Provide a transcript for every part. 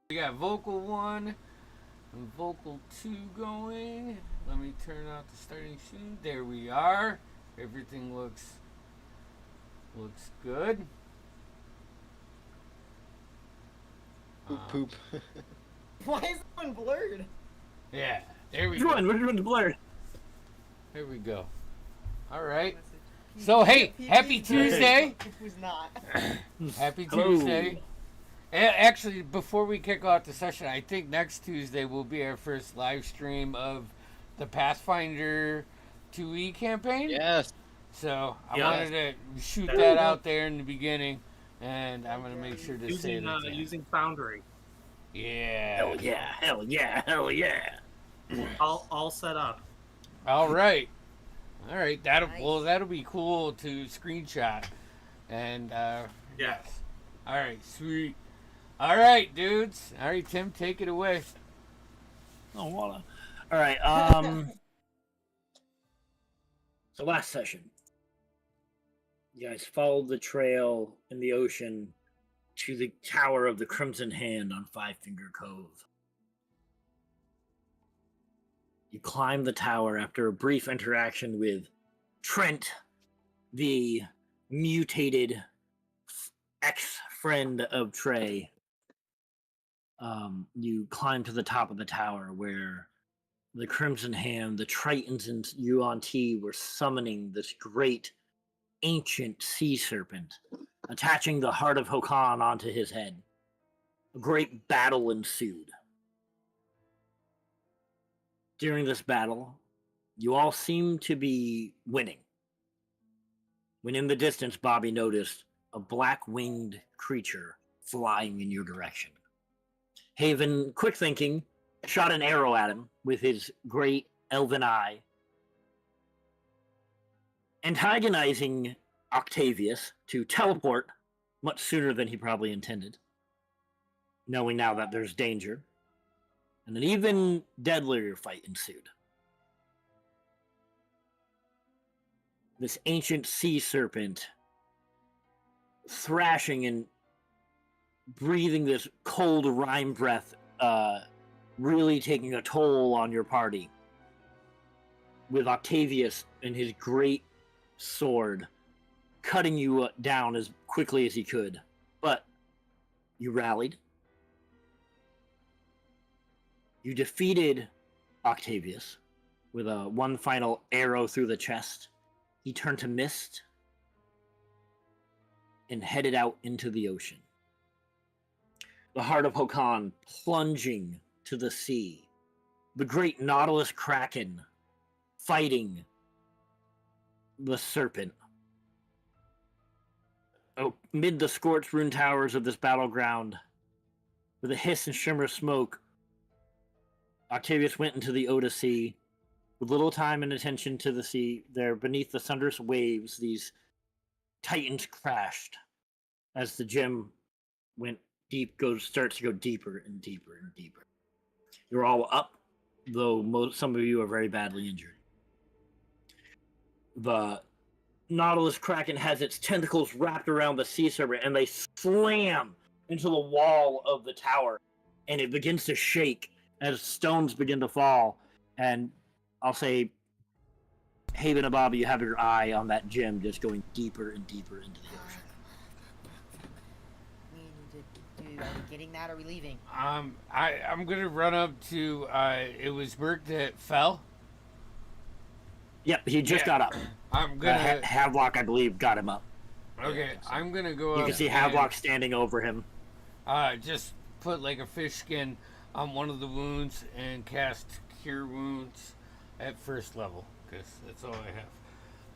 We got vocal 1 and vocal 2 going. Let me turn out the starting sheet. There we are. Everything looks good. Poop poop. Why is that one blurred? Yeah, there we Which go. one? Which one's blurred? There we go. All right. So, hey, happy Tuesday. It was not. Happy Hello. Tuesday. Actually, before we kick off the session, I think next Tuesday will be our first live stream of the Pathfinder 2E campaign. Yes. So I Yes. wanted to shoot There that we go. out there in the beginning, and I'm going to make sure to say Using that. using Foundry. Yeah. Hell yeah! Hell yeah! Hell yeah! all set up. All right. All right. Nice. That'll be cool to screenshot. And Yes. all right, sweet. All right, dudes. All right, Tim, take it away. Oh, voila. All right. So last session, you guys followed the trail in the ocean to the Tower of the Crimson Hand on Five Finger Cove. You climb the tower after a brief interaction with Trent, the mutated ex-friend of Trey. You climb to the top of the tower where the Crimson Hand, the Tritons and Yuan Ti were summoning this great ancient sea serpent, attaching the heart of Hokan onto his head. A great battle ensued. During this battle, you all seem to be winning. When in the distance, Bobby noticed a black-winged creature flying in your direction. Haven, quick thinking, shot an arrow at him with his great elven eye, antagonizing Octavius to teleport much sooner than he probably intended, knowing now that there's danger. And an even deadlier fight ensued. This ancient sea serpent thrashing and breathing this cold rime breath, really taking a toll on your party. With Octavius and his great sword cutting you down as quickly as he could. But you rallied. You defeated Octavius with one final arrow through the chest. He turned to mist and headed out into the ocean. The heart of Hokan plunging to the sea. The great Nautilus Kraken fighting the serpent. Amid the scorched rune towers of this battleground, with a hiss and shimmer of smoke, Octavius went into the Odyssey. With little time and attention to the sea, there beneath the thunderous waves, these titans crashed as the gem went starts to go deeper and deeper and deeper. You're all up, though some of you are very badly injured. The Nautilus Kraken has its tentacles wrapped around the sea serpent, and they slam into the wall of the tower, and it begins to shake as stones begin to fall. And I'll say, Haven and Bobby, you have your eye on that gem just going deeper and deeper into the ocean. We need to do. Are we getting that? Or are we leaving? I'm gonna run up to. It was Merc that fell. Yep, he just got up. I'm gonna. Havelock, I believe, got him up. Okay, I'm gonna go. You up can see and, Havelock standing over him. Just put like a fish skin on one of the wounds and cast Cure Wounds at first level, because that's all I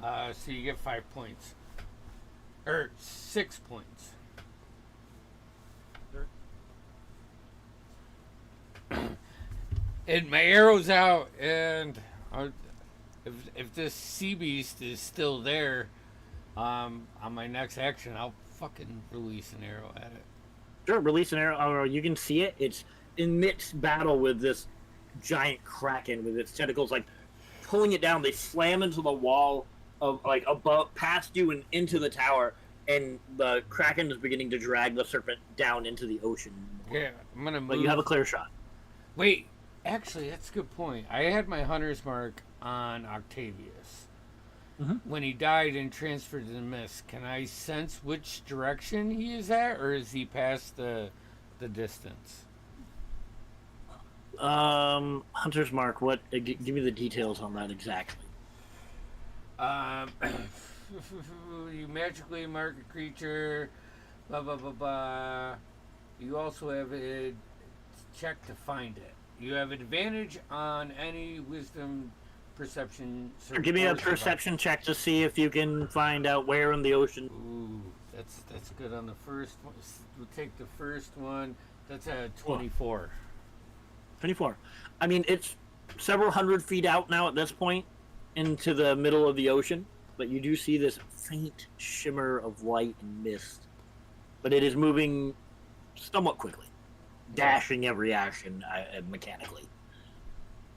have. So you get 5 points. Or 6 points. And my arrow's out, and if this sea beast is still there, on my next action, I'll fucking release an arrow at it. Sure, release an arrow. You can see it. It's in mixed battle with this giant kraken with its tentacles, like pulling it down. They slam into the wall of like above, past you, and into the tower. and the Kraken is beginning to drag the serpent down into the ocean. Yeah, I'm gonna move. But you have a clear shot. Wait, actually, that's a good point. I had my hunter's mark on Octavius. When he died and transferred to the mist, can I sense which direction he is at, or is he past the distance? Hunter's mark. What? Give me the details on that exactly. You magically mark a creature. Blah blah blah blah. You also have a check to find it. You have advantage on any wisdom. Perception. Give me a perception check to see if you can find out where in the ocean. Ooh, that's good on the first one. We'll take the first one. That's a 24. 24. I mean, it's several hundred feet out now at this point into the middle of the ocean, but you do see this faint shimmer of light and mist. But it is moving somewhat quickly, dashing every action mechanically.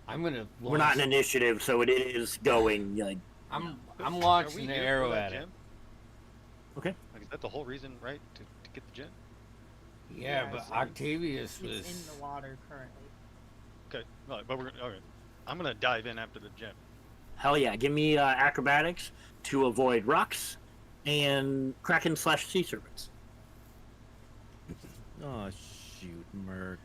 I'm gonna. We're not in initiative, so it is going. Like, I'm launching the arrow at it. Okay. Like, is that the whole reason, right? To get the gem? Yeah, but Octavius was. It's in the water currently. Okay. No, but we're okay. I'm gonna dive in after the gem. Hell yeah! Give me acrobatics to avoid rocks and kraken/sea serpents. Oh shoot, Merc.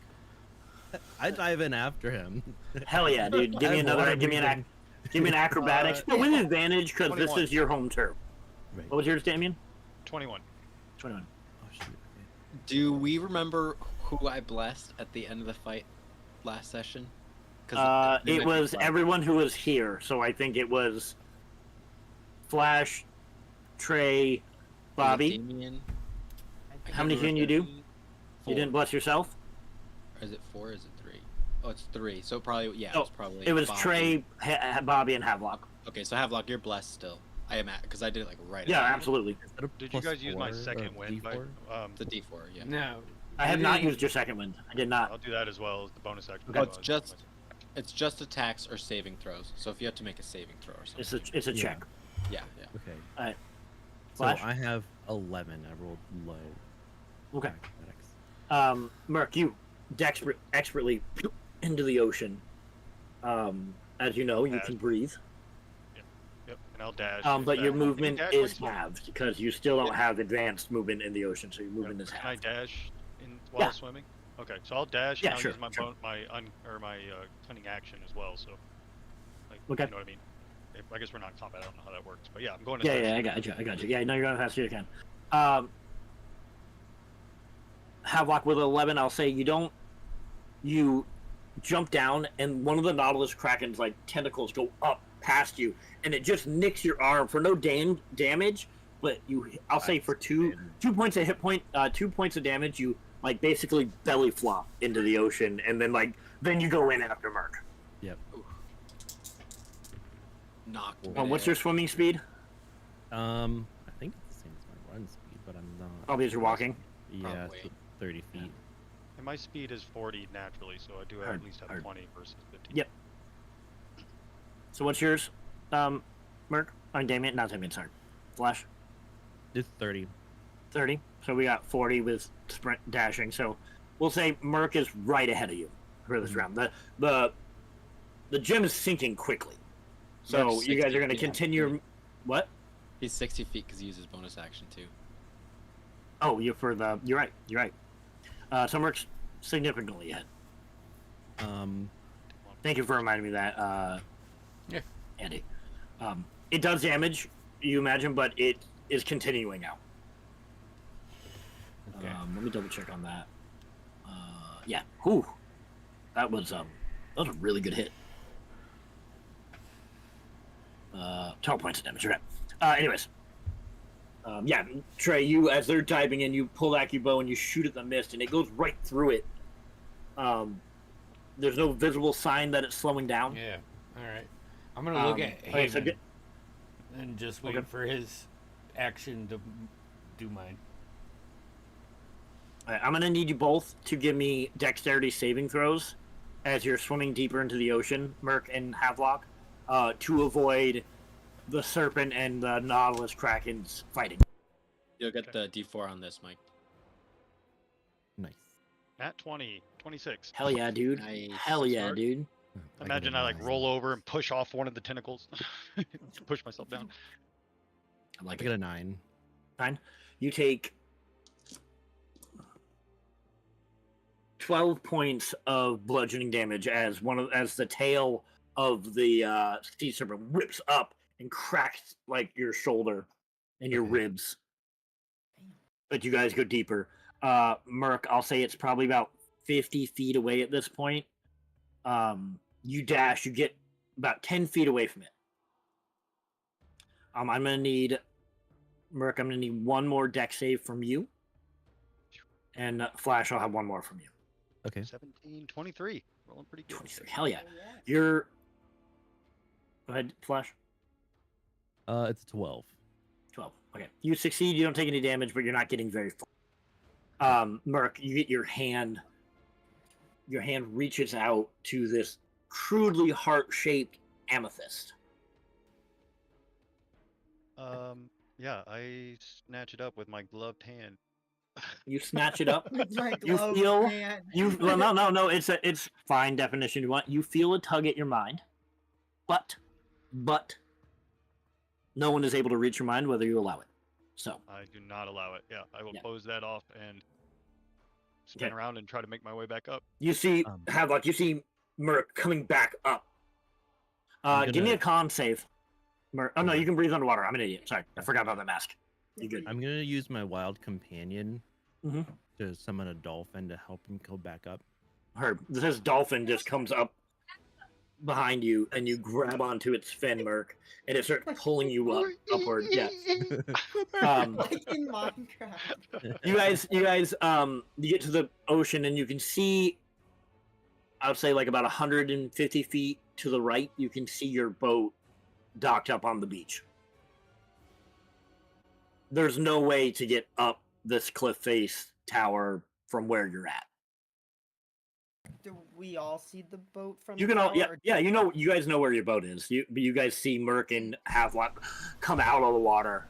I dive in after him. Hell yeah, dude! Give me another. Give me an acrobatics, but with advantage because this 21. is your home turf. Right. What was yours, Damien? 21. 21. Oh shoot. Okay. Do we remember who I blessed at the end of the fight last session? It was everyone who was here, so I think it was Flash, Trey, Bobby. Damien? How many can you do? 4. You didn't bless yourself? Or is it 4 or is it 3? Oh, it's 3. So probably, yeah, Oh, it's probably. It was Bobby. Trey, Bobby, and Havelock. Okay, so Havelock, you're blessed still. I am at, because I did it like right Yeah, after. absolutely. Is that a Did you guys use my +4 second or wind? By, D4? The D4, yeah. No. I have not used your second wind. I did I'll not. do that as well as the bonus action. Oh, it's just attacks or saving throws. So if you have to make a saving throw or something. It's a Yeah. check. Yeah, yeah. Okay. Alright. So Flash? I have 11. I rolled low. Okay. Acrobatics. Merc, you expertly into the ocean. As you know, you Dash. can breathe. Yep, and I'll dash. But your Can you movement dash is while you swim? halved because you still don't Yeah. have advanced movement in the ocean, so your movement is Can I halved. dash while Yeah. swimming? Okay, so I'll dash. Yeah, and I'll sure, use my sure. my cunning action as well. So, like, Okay. you know what I mean? I guess we're not in combat. I don't know how that works, but yeah, I'm going to. Yeah, I got you. Yeah, no, you're going as fast as you can. Havelock with 11, I'll say you jump down, and one of the Nautilus Kraken's like tentacles go up past you, and it just nicks your arm for no damage, but I'll say for two points of hit point, 2 points of damage, you like basically belly flop into the ocean, and then you go in after Merc. Yep. Knocked. What's your swimming speed? I think it's the same as my run speed, but I'm not. Oh, because you're walking. Yeah, Probably. it's 30 feet. And my speed is 40 naturally, so I do have, at least have Hard. 20 versus 15. Yep. So what's yours, Merc? Damien, not Damien, sorry. Flash. It's 30. 30. So we got 40 with sprint dashing. So we'll say Merc is right ahead of you for this round. The gym is sinking quickly. So Merc's you guys 60 are going to feet. continue. What? He's 60 feet because he uses bonus action too. Oh, you're right. You're right. So Merc's significantly ahead. Thank you for reminding me of that, Yeah. Andy. It does damage, you imagine, but it is continuing out. Okay. Let me double check on that. Yeah. Whew. That was a really good hit. 12 points of damage. Okay. Anyways. Yeah, Trey, you, as they're diving in, you pull back your bow and you shoot at the mist, and it goes right through it. There's no visible sign that it's slowing down. Yeah. All right. I'm gonna look at okay, so Haven and just wait Okay. for his action to do mine. All right, I'm going to need you both to give me dexterity saving throws as you're swimming deeper into the ocean, Merc and Havelock, to avoid the serpent and the Nautilus Krakens fighting. You'll get the D4 on this, Mike. Nice. Nat 20, 26. Hell yeah, dude. Nice. Hell yeah, Start. dude. Imagine I like roll over and push off one of the tentacles. Push myself down. I like I it. get a 9. Fine. You take 12 points of bludgeoning damage as the tail of the sea serpent whips up and cracks like your shoulder and your Okay. ribs. But you guys go deeper. Merc, I'll say it's probably about 50 feet away at this point. You dash, you get about 10 feet away from it. I'm gonna need Merc, I'm gonna need one more deck save from you. And Flash, I'll have one more from you. Okay. 17, 23. Rolling pretty good. 23. Hell yeah. Oh, yeah. You're. Go ahead, Flash. It's 12. 12. Okay. You succeed, you don't take any damage, but you're not getting very far. Merc, you get your hand. Your hand reaches out to this crudely heart-shaped amethyst. Yeah, I snatch it up with my gloved hand. You snatch it up. With my You glove feel- hand. Well, no. It's fine definition you want. You feel a tug at your mind, but no one is able to reach your mind whether you allow it. So I do not allow it. Yeah, I will Yeah. close that off and spin Okay. around and try to make my way back up. you see Um, Havlock. You see Merc coming back up. I'm Give me a gonna- con save. Merc. Oh no, you can breathe underwater. I'm an idiot. Sorry, I forgot about that mask. You good? I'm gonna use my wild companion Mhm. to summon a dolphin to help him go back up. Herb, this dolphin just comes up behind you, and you grab onto its fin, Merc, and it starts pulling you up upward. Yes. Like in Minecraft. You guys, you get to the ocean, and you can see, I would say, like about 150 feet to the right, you can see your boat docked up on the beach. There's no way to get up this cliff face tower from where you're at. Do we all see the boat from You the can all, tower, yeah, or- you know, you guys know where your boat is. You guys see Merc and Havelock come out of the water.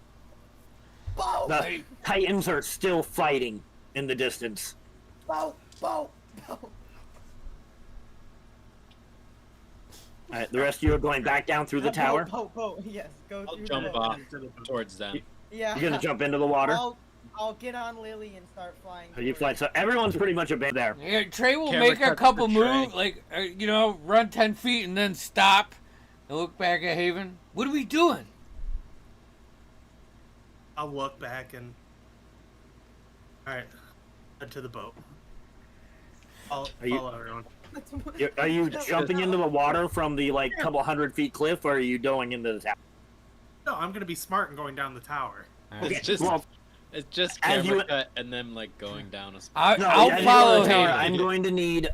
Boat! The Titans are still fighting in the distance. Boat! Boat! Boat! All right, the rest of you are going back down through the tower. Boat! Yes, go I'll through jump the boat. off towards them. Yeah. You're gonna jump into the water. I'll get on Lily and start flying. You towards fly. it. So everyone's pretty much abandoned there. Yeah, Trey will Camera make a cuts couple for Trey. moves, like, run 10 feet and then stop and look back at Haven. What are we doing? I'll look back and. Alright. Head to the boat. I'll Are you- follow everyone. Are you jumping into the water from the like couple 100 feet cliff, or are you going into the tower? No, I'm gonna be smart and going down the tower. It's just well, it's just as camera you- cut and them like going down a I'll yeah, you follow go to the tower. Haven. I'm going to need.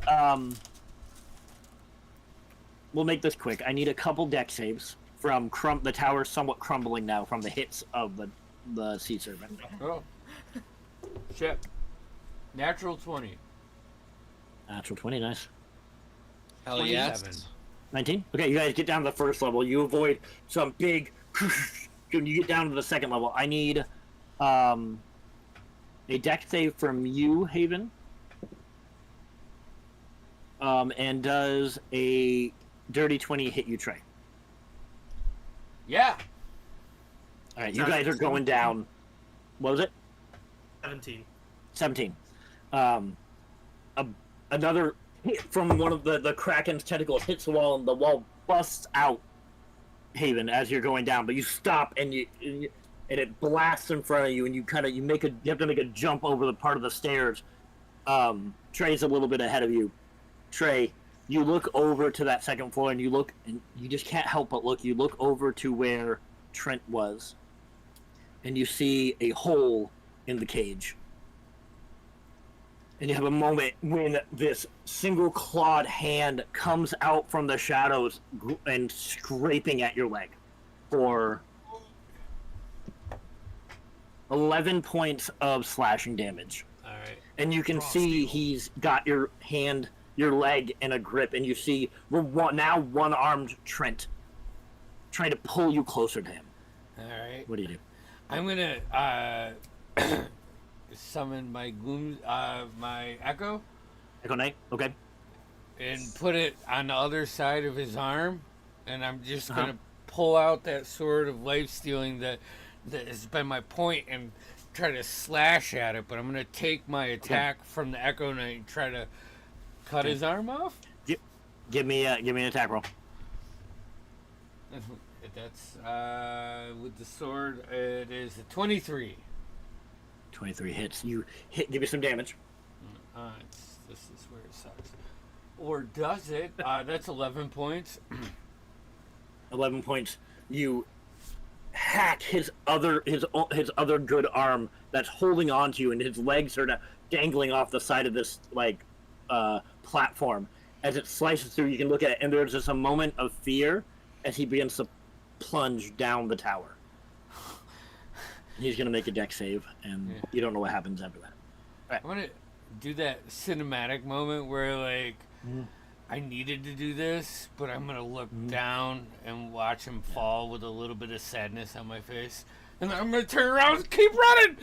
We'll make this quick. I need a couple deck saves from the tower's somewhat crumbling now from the hits of the sea serpent. Oh. Shit. Natural 20. Natural 20, nice. Hell 27. yes. 19. Okay, you guys get down to the first level. You avoid some big. When you get down to the second level, I need a deck save from you, Haven. And does a dirty 20 hit you, Trey? Yeah. All right, you guys are going down. What was it? 17. 17. Another hit from one of the Kraken's tentacles hits the wall, and the wall busts out, Haven, as you're going down. But you stop, and and it blasts in front of you, and you have to make a jump over the part of the stairs. Trey's a little bit ahead of you. Trey, you look over to that second floor, and you look, and you just can't help but look. You look over to where Trent was, and you see a hole in the cage. And you have a moment when this single clawed hand comes out from the shadows and scraping at your leg for 11 points of slashing damage. Alright. And you can Raw see steel. he's got your leg in a grip, and you see now one-armed Trent trying to pull you closer to him. Alright. What do you do? I'm gonna summon my gloom, my echo, Echo Knight. Okay. and put it on the other side of his arm, and I'm just Uh-huh. gonna pull out that sword of life stealing that has been my point and try to slash at it. But I'm gonna take my attack from the Echo Knight and try to cut Okay. his arm off. Give me an attack roll. That's with the sword. It is a 23. 23 hits. You hit. Give me some damage. This is where it sucks. Or does it? That's 11 points. 11 points. You hack his other good arm that's holding on to you, and his legs are dangling off the side of this platform. As it slices through, you can look at it, and there's just a moment of fear as he begins to plunge down the tower. He's gonna make a deck save, and you don't know what happens after that. I want to do that cinematic moment where, like, I needed to do this, but I'm gonna look down and watch him fall with a little bit of sadness on my face, and then I'm gonna turn around and keep running.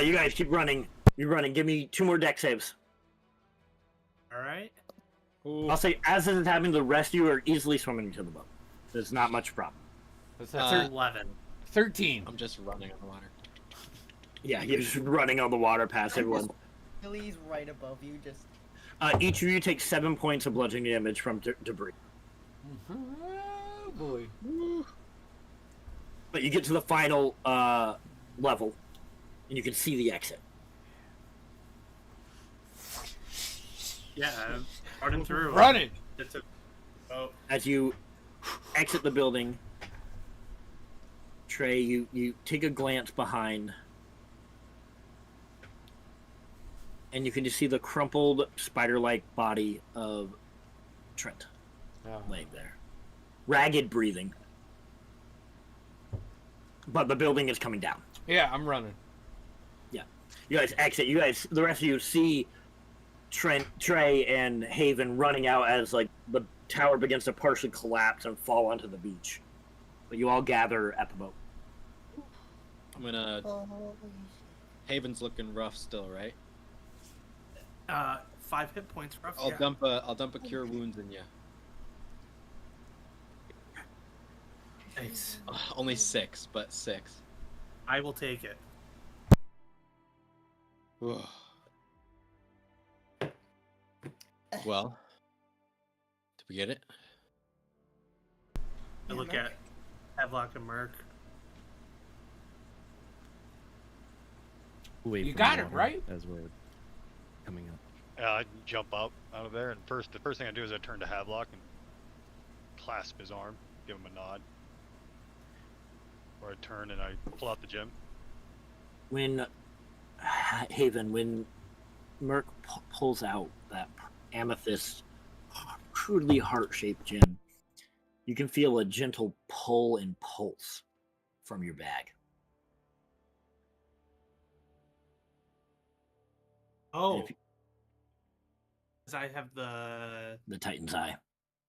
You guys keep running. You're running. Give me 2 more deck saves. All right. I'll say, as this is happening, the rest of you are easily swimming to the boat. There's not much problem. What's that? 11. 13. I'm just running on the water. Yeah, you're just running on the water past everyone. Billy's right above you, just. Each of you takes 7 points of bludgeoning damage from debris. Oh boy. But you get to the final level, and you can see the exit. Yeah, running through. Running. It's a boat. As you exit the building, Trey, you take a glance behind, and you can just see the crumpled, spider-like body of Trent laying there. Ragged breathing. But the building is coming down. Yeah, I'm running. Yeah. You guys exit. The rest of you see Trey, and Haven running out as, like, the tower begins to partially collapse and fall onto the beach. But you all gather at the boat. I'm gonna. Haven's looking rough still, right? 5 hit points rough. I'll dump a cure wounds in you. Nice. Only 6, but 6. I will take it. Well, did we get it? I look at Havelock and Merc. Wait You for got the it, water right? As we're coming up. I jump up out of there, and the first thing I do is I turn to Havelock and clasp his arm, give him a nod. Or I turn and I pull out the gem. When Merc pulls out that amethyst, crudely heart-shaped gem, you can feel a gentle pull and pulse from your bag. Oh. If you- Because I have the. The Titan's Eye.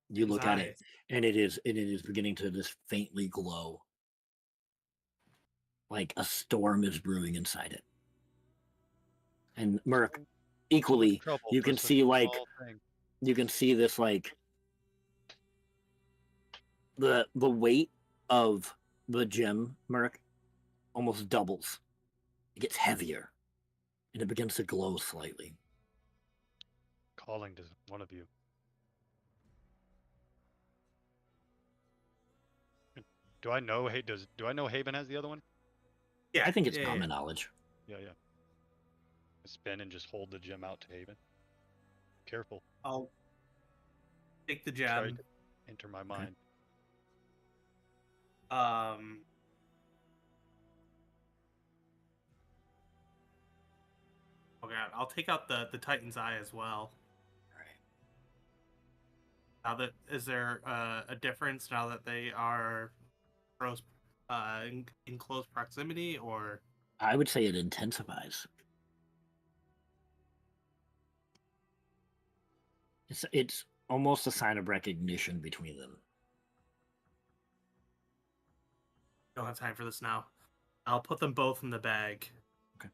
You look at it, and it is beginning to just faintly glow, like a storm is brewing inside it. And Merc, equally, Trouble you for can such see a like small thing. you can see this like the weight of the gem, Merc, almost doubles. It gets heavier, and it begins to glow slightly. Calling to one of you. Do I know Haven has the other one? Yeah, I think it's yeah, common yeah. knowledge. Yeah. I spin and just hold the gem out to Haven. Careful. I'll take the Try gem. to enter my mind. Okay, I'll take out the Titan's Eye as well. Now that is there a difference now that they are close, in close proximity, or I would say it intensifies. It's almost a sign of recognition between them. don't have time for this now? I'll put them both in the bag. Do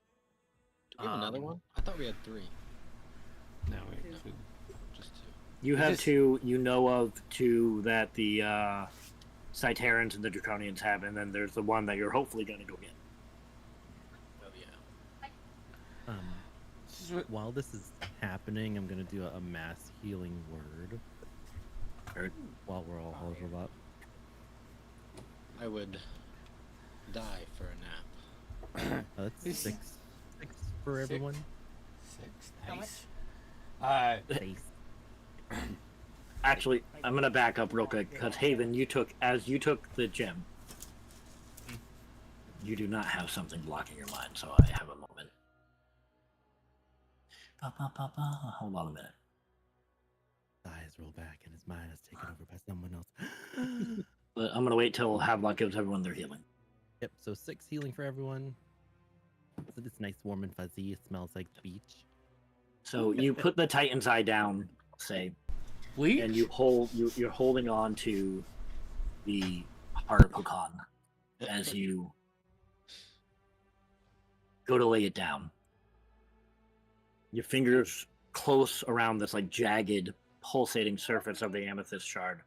we have another one? I thought we had 3. No, we have 2. Just 2. You have Just- 2. You know of 2 that the Cyterans and the Draconians have, and then there's the one that you're hopefully going to go get. Oh yeah. This is what- While this is happening, I'm gonna do a mass healing word. Heard. While we're all huddled up. I would die for a nap. That's This- 6 for Six. everyone. 6. How Nice. Face. Actually, I'm going to back up real quick because Haven, you took the gem. You do not have something blocking your mind, so I have a moment. Hold on a minute. His eyes roll back and his mind is taken over by someone else. But I'm going to wait till Havelock gives everyone their healing. Yep, so 6 healing for everyone. So it's nice, warm, and fuzzy. It smells like the beach. So you put the Titan's Eye down, say, Bleach? and you're holding on to the heart of Hokan as you go to lay it down. Your fingers close around this like jagged, pulsating surface of the amethyst shard.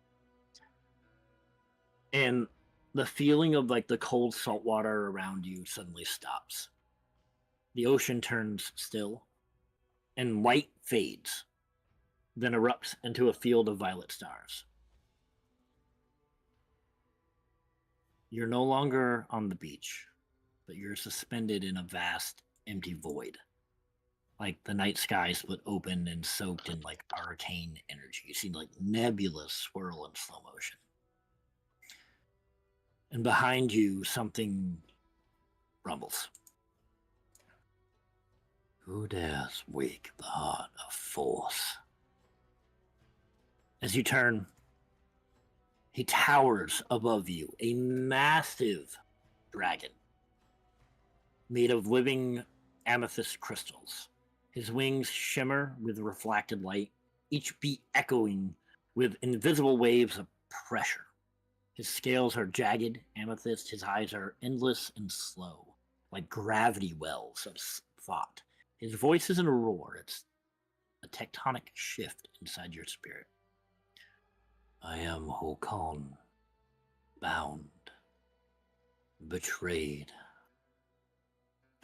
And the feeling of like the cold salt water around you suddenly stops. The ocean turns still, and light fades, then erupts into a field of violet stars. You're no longer on the beach, but you're suspended in a vast, empty void. Like the night sky split open and soaked in like arcane energy. You see like nebulas swirl in slow motion. And behind you, something rumbles. Who dares wake the heart of force? As you turn, he towers above you, a massive dragon made of living amethyst crystals. His wings shimmer with reflected light, each beat echoing with invisible waves of pressure. His scales are jagged amethyst, his eyes are endless and slow, like gravity wells of thought. His voice isn't a roar, it's a tectonic shift inside your spirit. I am Hokan, bound, betrayed,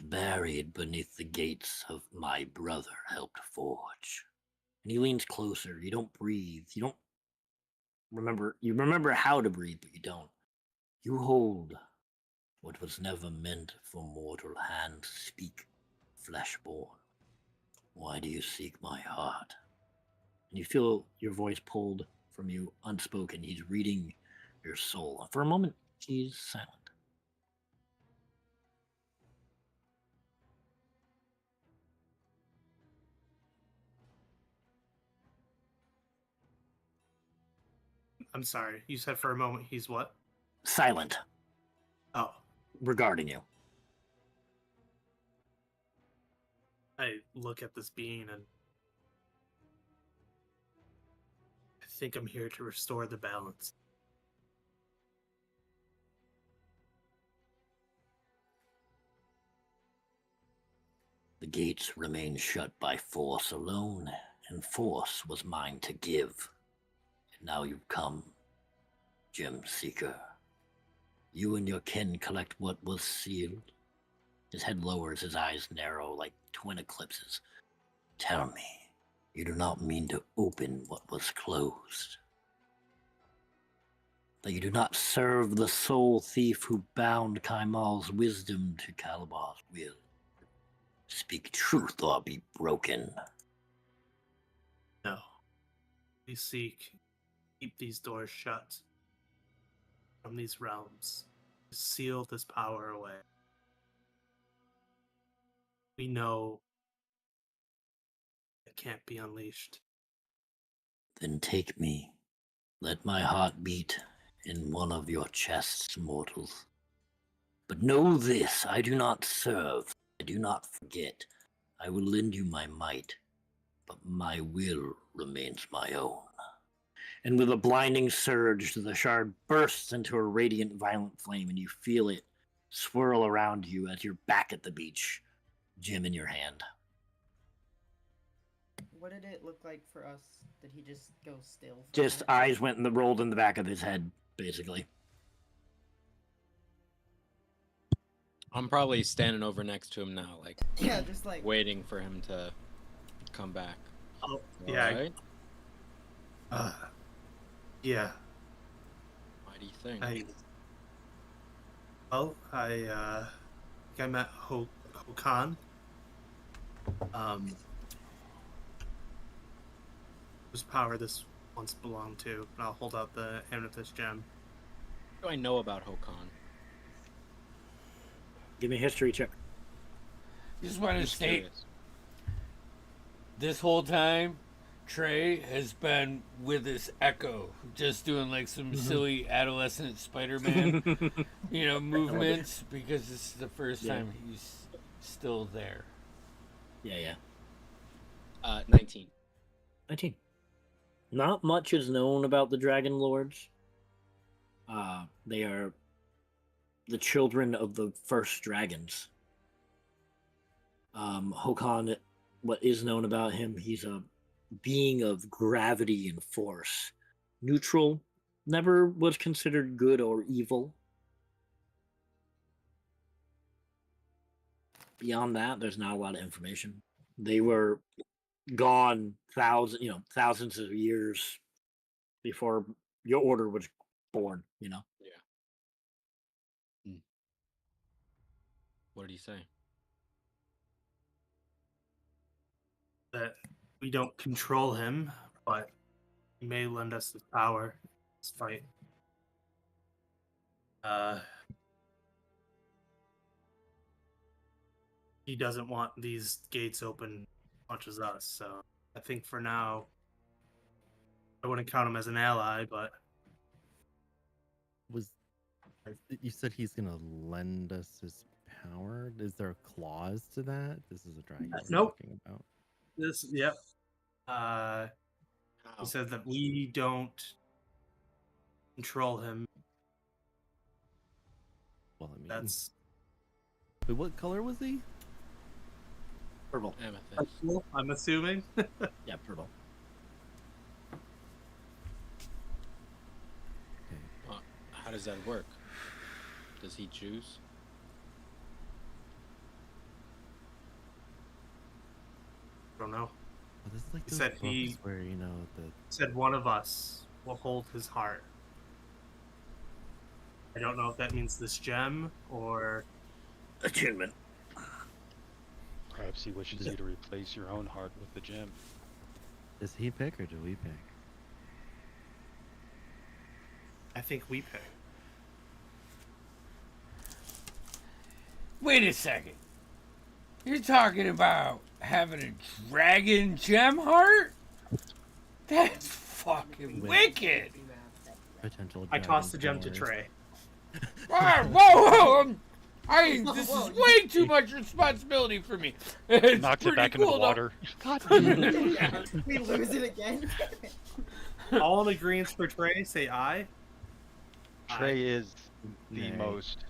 buried beneath the gates of my brother helped forge. And he leans closer. You don't breathe. You remember how to breathe, but you don't. You hold what was never meant for mortal hand to speak, fleshborn. Why do you seek my heart? And you feel your voice pulled from you, unspoken. He's reading your soul. For a moment, he's silent. I'm sorry. You said for a moment he's what? Silent Oh, regarding you. I look at this being and I think I'm here to restore the balance. The gates remain shut by force alone, and force was mine to give. And now you've come, Gem Seeker. You and your kin collect what was sealed. His head lowers, his eyes narrow like twin eclipses. Tell me, you do not mean to open what was closed. That you do not serve the soul thief who bound Kaimal's wisdom to Calabar's will. Speak truth or be broken. No. We seek keep these doors shut from these realms. Seal this power away. We know it can't be unleashed. Then take me. Let my heart beat in one of your chests, mortals. But know this, I do not serve. I do not forget. I will lend you my might, but my will remains my own. And with a blinding surge, the shard bursts into a radiant, violent flame, and you feel it swirl around you as you're back at the beach, gem in your hand. What did it look like for us? Did he just go still? For a Just minute? eyes went in the rolled in the back of his head, basically. I'm probably standing over next to him now, like Yeah, just like waiting for him to come back. Oh, yeah. Alright? Yeah. Why do you think? I think I met Hokan. Whose power this once belonged to. And I'll hold out the amethyst gem. What do I know about Hokan? Give me a history check. Just want to Just state curious. this whole time, Trey has been with this Echo, just doing like some silly adolescent Spider-Man, movements because this is the first Yeah. time he's still there. Yeah. 19. 19. Not much is known about the Dragon Lords. They are the children of the first dragons. Hokan, what is known about him, he's a being of gravity and force. Neutral, never was considered good or evil. Beyond that, there's not a lot of information. They were gone thousands of years before your order was born. What did he say? That we don't control him, but he may lend us his power in this fight. He doesn't want these gates open as much as us, so I think for now I wouldn't count him as an ally, but You said he's gonna lend us his power? Is there a clause to that? This is a dragon we're Nope. talking about. this he said that we don't control him. Well, I mean, That's wait, what color was he? Purple. Amethyst. I'm assuming. Yeah, purple. How does that work? Does he choose? don't know. Oh, this is like He those said books he- where the Said one of us will hold his heart. I don't know if that means this gem or Attunement. Perhaps he wishes you to replace your own heart with the gem. does he pick or do we pick? I think we pick. Wait a second. You're talking about having a dragon gem heart? That's fucking wicked. Potential. I tossed the gem dragon to wars. Trey. Ah, whoa! This Whoa, is way too much responsibility for me. It's Knocks it pretty back into cool, the though. water. Yeah, we lose it again. All in agreement for Trey, say aye. Trey is the Nay. most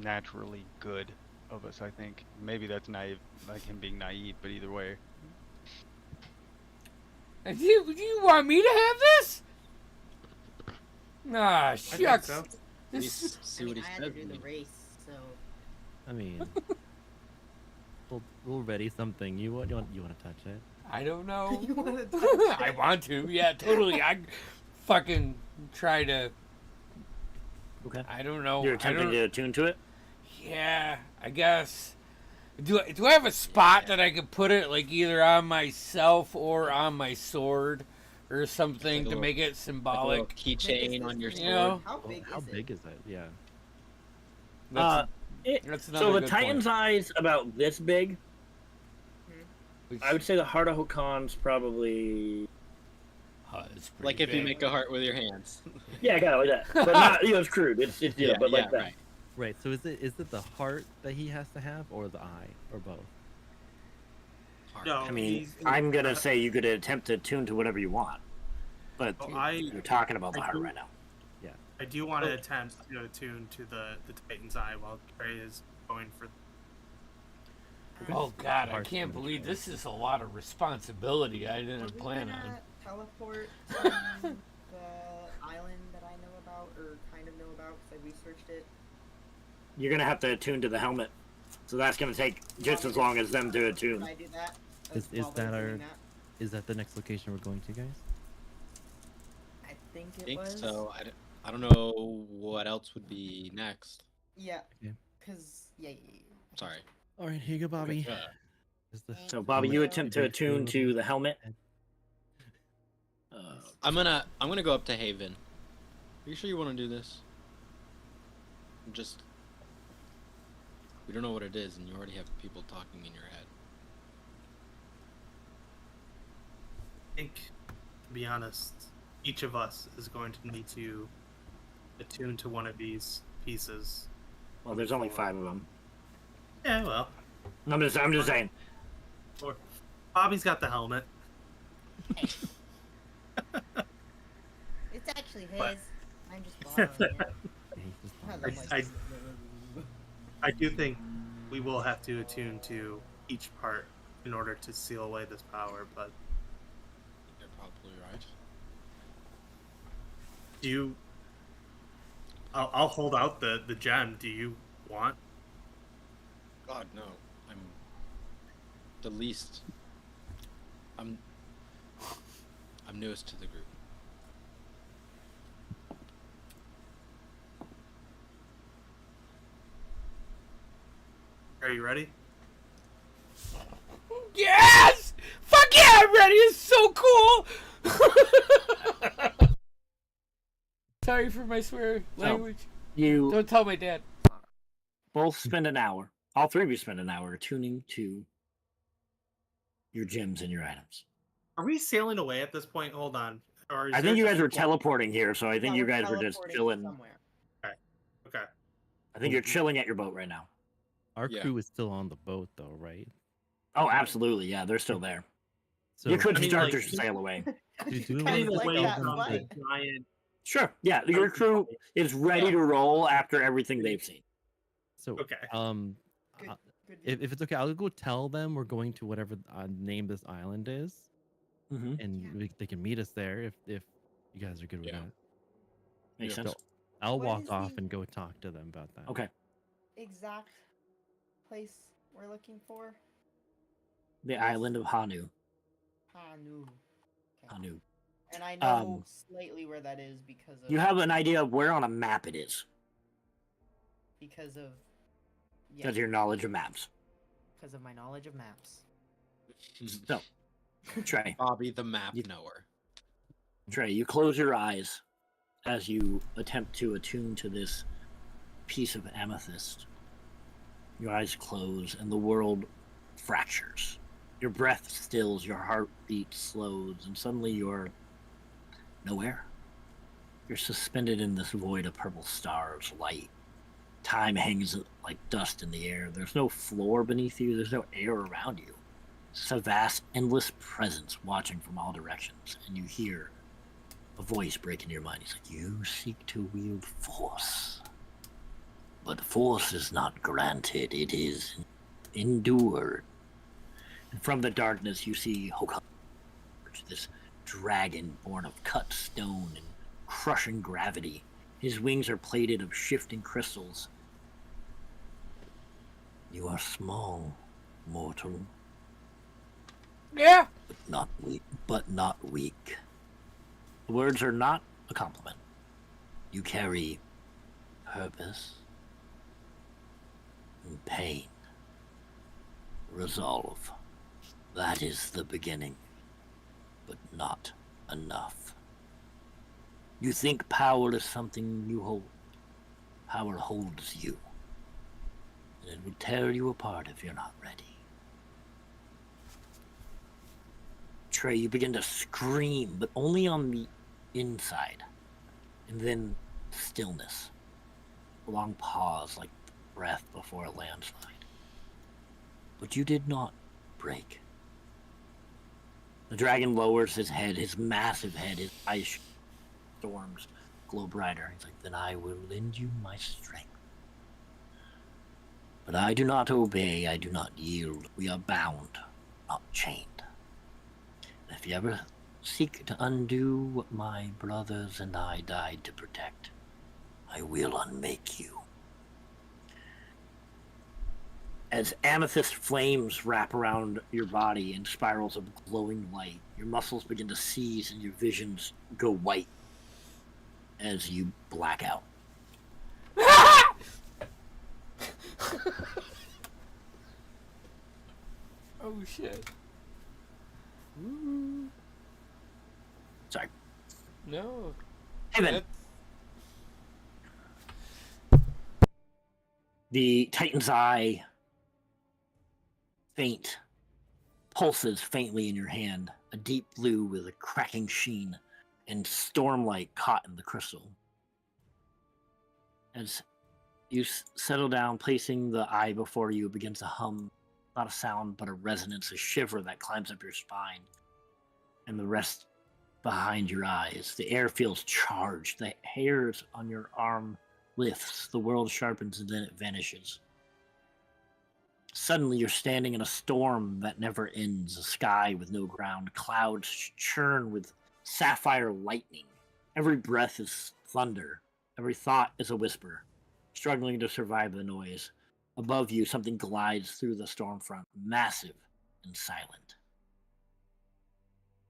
naturally good of us, I think. Maybe that's naive, like him being naive, but either way. Do you want me to have this? Nah, I think shucks. so. At This least see what he I had said. to do the race, so I mean, we'll ready something. You want to touch it? I don't know. You wanna touch I it? want to. Yeah, totally. I fucking try to. Okay. I don't know. You're I attempting don't- to attune to it? Yeah, I guess. Do I have a spot that I could put it, like either on myself or on my sword, or something to little- make it Like a little symbolic? keychain on your You sword. know? How big How is it? big is that? Yeah. That's, It, that's so another the good Titan's point. eye's about this big. Which- I would say the heart of Hokan's probably. it's pretty Like if you big. make a heart with your hands. Yeah, I got it like that. But not, it's crude. It's but like that. right. Right. So is it the heart that he has to have, or the eye, or both? Heart. No, I mean, he's- I'm gonna say you could attempt to tune to whatever you want, but Oh, you're talking about the I heart do- right now. I do want to attempt to attune to the Titan's Eye while Trey is going for. Oh God, I Parts can't of the believe trail. this is a lot of responsibility I Are didn't we plan gonna on. teleport to the island that I know about, or kind of know about, because I researched it? You're gonna have to attune to the helmet, so that's gonna take just as long as them to attune. Can I do that? Is while they're that doing our- that? Is that the next location we're going to, guys? I think I it think was. so. I don't know what else would be next. Yeah. Okay. Cause yeah. Sorry. All right, here you go, Bobby. Yeah. Is the So, Bobby, you attempt to attune to the helmet. I'm gonna go up to Haven. Are you sure you want to do this? We don't know what it is, and you already have people talking in your head. I think, to be honest, each of us is going to need to attune to one of these pieces. Well, there's only 5 of them. Yeah, well, I'm just saying. or Bobby's got the helmet. It's actually his. But- I'm just borrowing it. Yeah, he's just I fine. love I- my- I do think we will have to attune to each part in order to seal away this power. But You're probably right. do you? I'll hold out the gem. Do you want? God no. I'm the least. I'm newest to the group. Are you ready? Yes! Fuck yeah, I'm ready. It's so cool. Sorry for my swear language. You Don't tell my dad. both spend an hour. All 3 of you spend an hour attuning to your gems and your items. Are we sailing away at this point? Hold on. Or is I there think you just guys were one- teleporting here, so I think Yeah, you we're guys were just teleporting chilling. somewhere. Okay. I think you're chilling at your boat right now. Our Yeah. crew is still on the boat, though, right? Oh, absolutely. Yeah, they're still there. So You could I mean, start like- to sail away. do we Kind want of to like away tell that them from flight. the giant. Sure. Yeah, your crew is ready Yeah. to roll after everything they've seen. So, Okay. Good, good if it's okay, I'll go tell them we're going to whatever name this island is, Mm-hmm. and Yeah. they can meet us there if you guys are good with Yeah. that. Makes Yeah. sense. I'll What walk is off the- and go talk to them about that. Okay. exact place we're looking for? The island of Hanu. Hanu. Okay. Hanu. And I know slightly where that is because of You have an idea of where on a map it is. because of Because of your knowledge of maps. because of my knowledge of maps. So, Trey, Bobby, the map You- knower. Trey, you close your eyes as you attempt to attune to this piece of amethyst. Your eyes close and the world fractures. Your breath stills, your heartbeat slows, and suddenly you're nowhere. You're suspended in this void of purple stars, light. Time hangs like dust in the air. There's no floor beneath you, there's no air around you. It's a vast, endless presence watching from all directions, and you hear a voice break into your mind. He's like, "You seek to wield force. But force is not granted, it is endured." And from the darkness, you see Hokah, this dragon born of cut stone and crushing gravity. His wings are plated of shifting crystals. "You are small, mortal, Yeah. but not weak." The words are not a compliment. You carry purpose and pain. Resolve. That is the beginning, but not enough. You think power is something you hold. Power holds you. And it will tear you apart if you're not ready. Trey, you begin to scream, but only on the inside. And then stillness. A long pause, like breath before a landslide. But you did not break. The dragon lowers his head, his massive head, his eyes storms. glow brighter. He's like, then I will lend you my strength. But I do not obey, I do not yield. We are bound, not chained. And if you ever seek to undo what my brothers and I died to protect, I will unmake you. As amethyst flames wrap around your body in spirals of glowing light, your muscles begin to seize and your visions go white as you black out. Oh shit. Sorry. No. Hey, then. The Titan's eye pulses faintly in your hand, a deep blue with a cracking sheen and stormlight caught in the crystal. As you settle down, placing the eye before you, it begins to hum, not a sound, but a resonance, a shiver that climbs up your spine and the rest behind your eyes. The air feels charged, the hairs on your arm lifts, the world sharpens, and then it vanishes. Suddenly, you're standing in a storm that never ends, a sky with no ground, clouds churn with sapphire lightning. Every breath is thunder, every thought is a whisper, struggling to survive the noise. Above you, something glides through the storm front, massive and silent.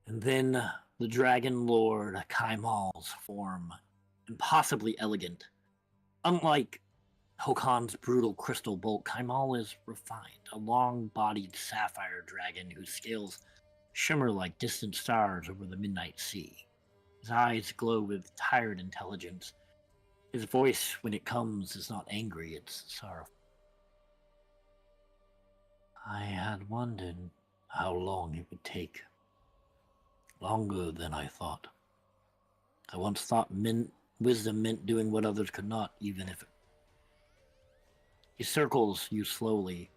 And then the Dragon Lord Kaimal's form, impossibly elegant. Unlike Hokan's brutal crystal bolt, Kaimal is refined, a long-bodied sapphire dragon whose scales shimmer like distant stars over the midnight sea. His eyes glow with tired intelligence. His voice, when it comes, is not angry, it's sorrowful. I had wondered how long it would take. Longer than I thought. I once thought wisdom meant doing what others could not, even if it... He circles you slowly.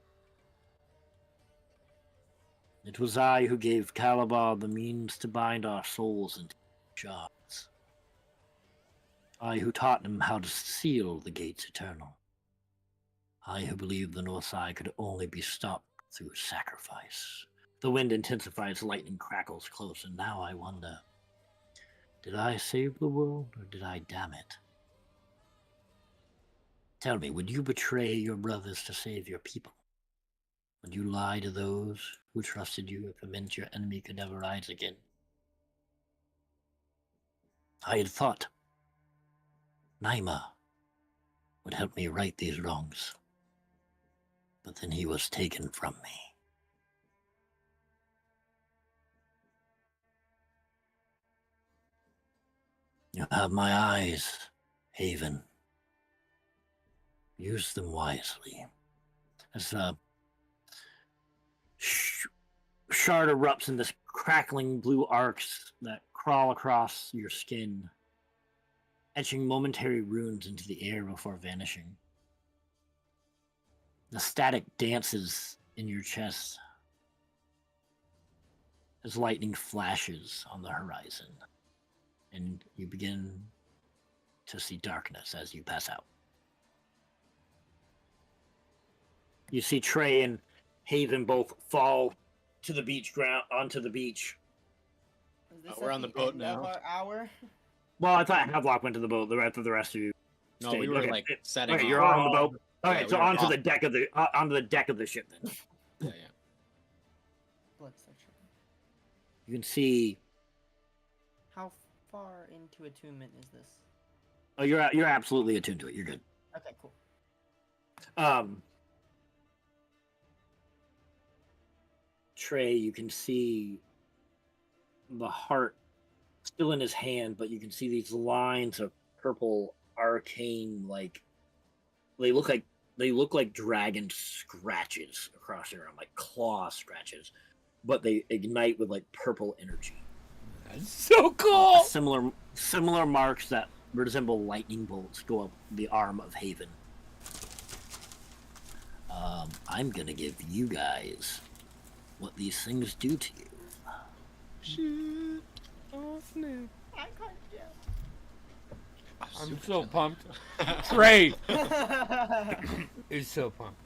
It was I who gave Calabar the means to bind our souls into shards. I who taught him how to seal the gates eternal. I who believed the North Side could only be stopped through sacrifice. The wind intensifies, lightning crackles close, and now I wonder, did I save the world, or did I damn it? Tell me, would you betray your brothers to save your people? Would you lie to those who trusted you if it meant your enemy could never rise again? I had thought Naima would help me right these wrongs, but then he was taken from me. You have my eyes, Haven. Use them wisely. As a shard erupts in this crackling blue arcs that crawl across your skin, etching momentary runes into the air before vanishing. The static dances in your chest as lightning flashes on the horizon, and you begin to see darkness as you pass out. You see Trey and Haven both fall to the beach ground onto the beach. Is this We're at on the the boat end now. of our hour? Well, I thought Havelock went to the boat. The rest of you. No, stayed. we were Okay. like setting Okay, off. you're on the boat. Okay, Yeah, so we were onto off. the deck of the ship then. Yeah. Blood section. You can see. How far into attunement is this? Oh, you're absolutely attuned to it. You're good. Okay, cool. Trey, you can see the heart still in his hand, but you can see these lines of purple arcane, like they look like dragon scratches across your arm, like claw scratches, but they ignite with like purple energy. That's so cool. Similar marks that resemble lightning bolts go up the arm of Haven. I'm gonna give you guys what these things do to you. Shit. Oh, snap. I can't. Yeah. I'm super so chilly. pumped. Trey is so pumped.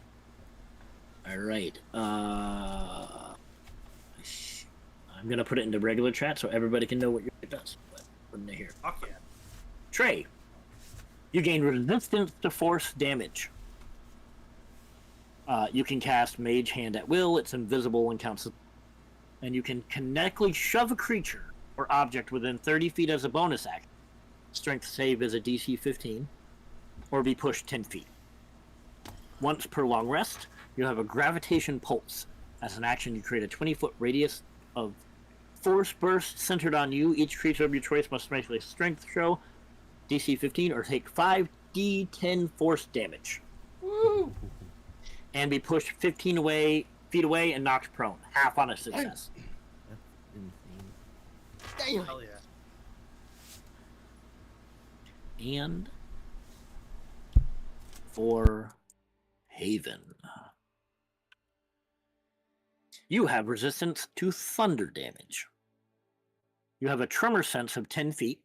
All right. I'm gonna put it into regular chat so everybody can know what your ship does. But putting it here. Fuck yeah. Trey, you gain resistance to force damage. You can cast Mage Hand at will. It's invisible and counts. And you can kinetically shove a creature or object within 30 feet as a bonus action. Strength save is a DC 15, or be pushed 10 feet. Once per long rest, you have a gravitation pulse. As an action, you create a 20-foot radius of force burst centered on you. Each creature of your choice must make a strength throw, DC 15, or take 5d10 force damage. Woo! And be pushed 15 feet away and knocked prone. Half on a success. That's insane. Hell yeah. And for Haven, you have resistance to thunder damage. You have a tremor sense of 10 feet.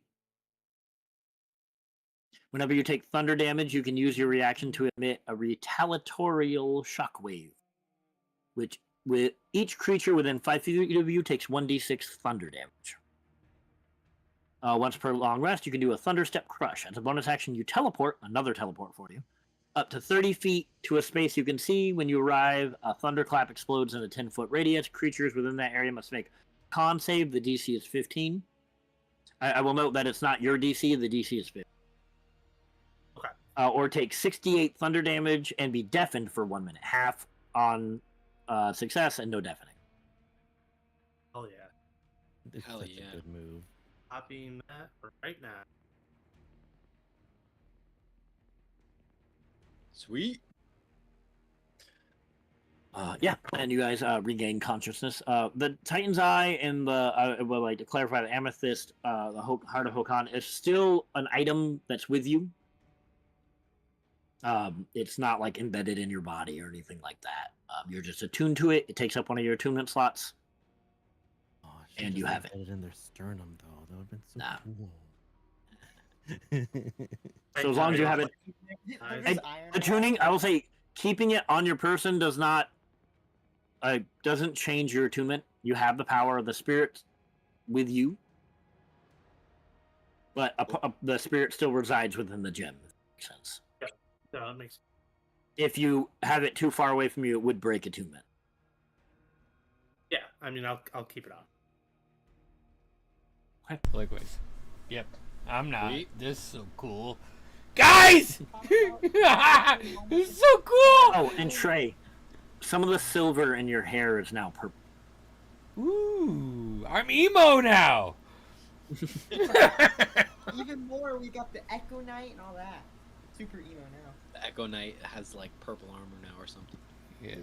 Whenever you take thunder damage, you can use your reaction to emit a retaliatorial shockwave, which with each creature within 5 feet of you takes 1d6 thunder damage. Once per long rest, you can do a Thunderstep Crush. As a bonus action, you teleport, another teleport for you, up to 30 feet to a space you can see. When you arrive, a thunderclap explodes in a 10-foot radius. Creatures within that area must make con save. The DC is 15. I will note that it's not your DC. The DC is 15. Okay. Or take 68 thunder damage and be deafened for 1 minute. Half on success and no deafening. Hell yeah. It's Hell such yeah. a good move. Copying that right now. Sweet. Yeah, and you guys regain consciousness. The Titan's Eye and the well, like to clarify, the Amethyst, the Heart of Hokan is still an item that's with you. It's not like embedded in your body or anything like that. You're just attuned to it. It takes up one of your attunement slots. Oh, And you have it. it in their sternum, though. That would have been so Nah. cool. So as long as you have it, There's And iron attuning, I will say, keeping it on your person does not doesn't change your attunement. You have the power of the spirit with you, but the spirit still resides within the gem. If that makes sense. No, that makes If you have it too far away from you, it would break attunement. yeah. I mean, I'll keep it on. Likewise. Yep. I'm not. Sweet. This is so cool. Guys! This is so cool! Oh, and Trey, some of the silver in your hair is now purple. Ooh, I'm emo now! Even more, we got the Echo Knight and all that. Super emo now. The Echo Knight has like purple armor now or something. Yeah.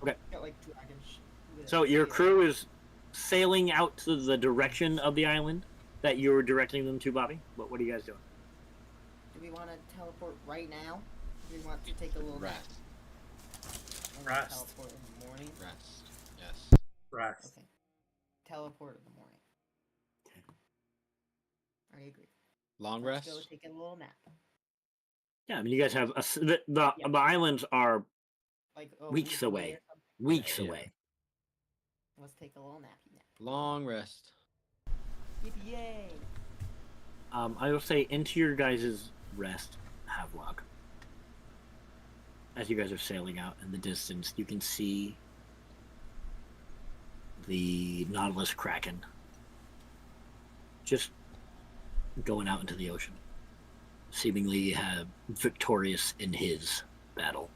Got like dragon. So your crew is sailing out to the direction of the island that you were directing them to, Bobby. What are you guys doing? Do we want to teleport right now? Do we want to take a little nap? Rest. And then Rest. teleport in the morning? Rest. Yes. Rest. Okay. Teleport in the morning. I agree. Long Let's rest. go take a little nap. Yeah, I mean, you guys have the islands are Like Weeks a week away. or something. weeks Yeah. away. Let's take a little nappy nap. Long rest. Yippee yay! I will say into your guys' rest, Havelock. As you guys are sailing out in the distance, you can see the Nautilus Kraken just going out into the ocean, seemingly victorious in his battle.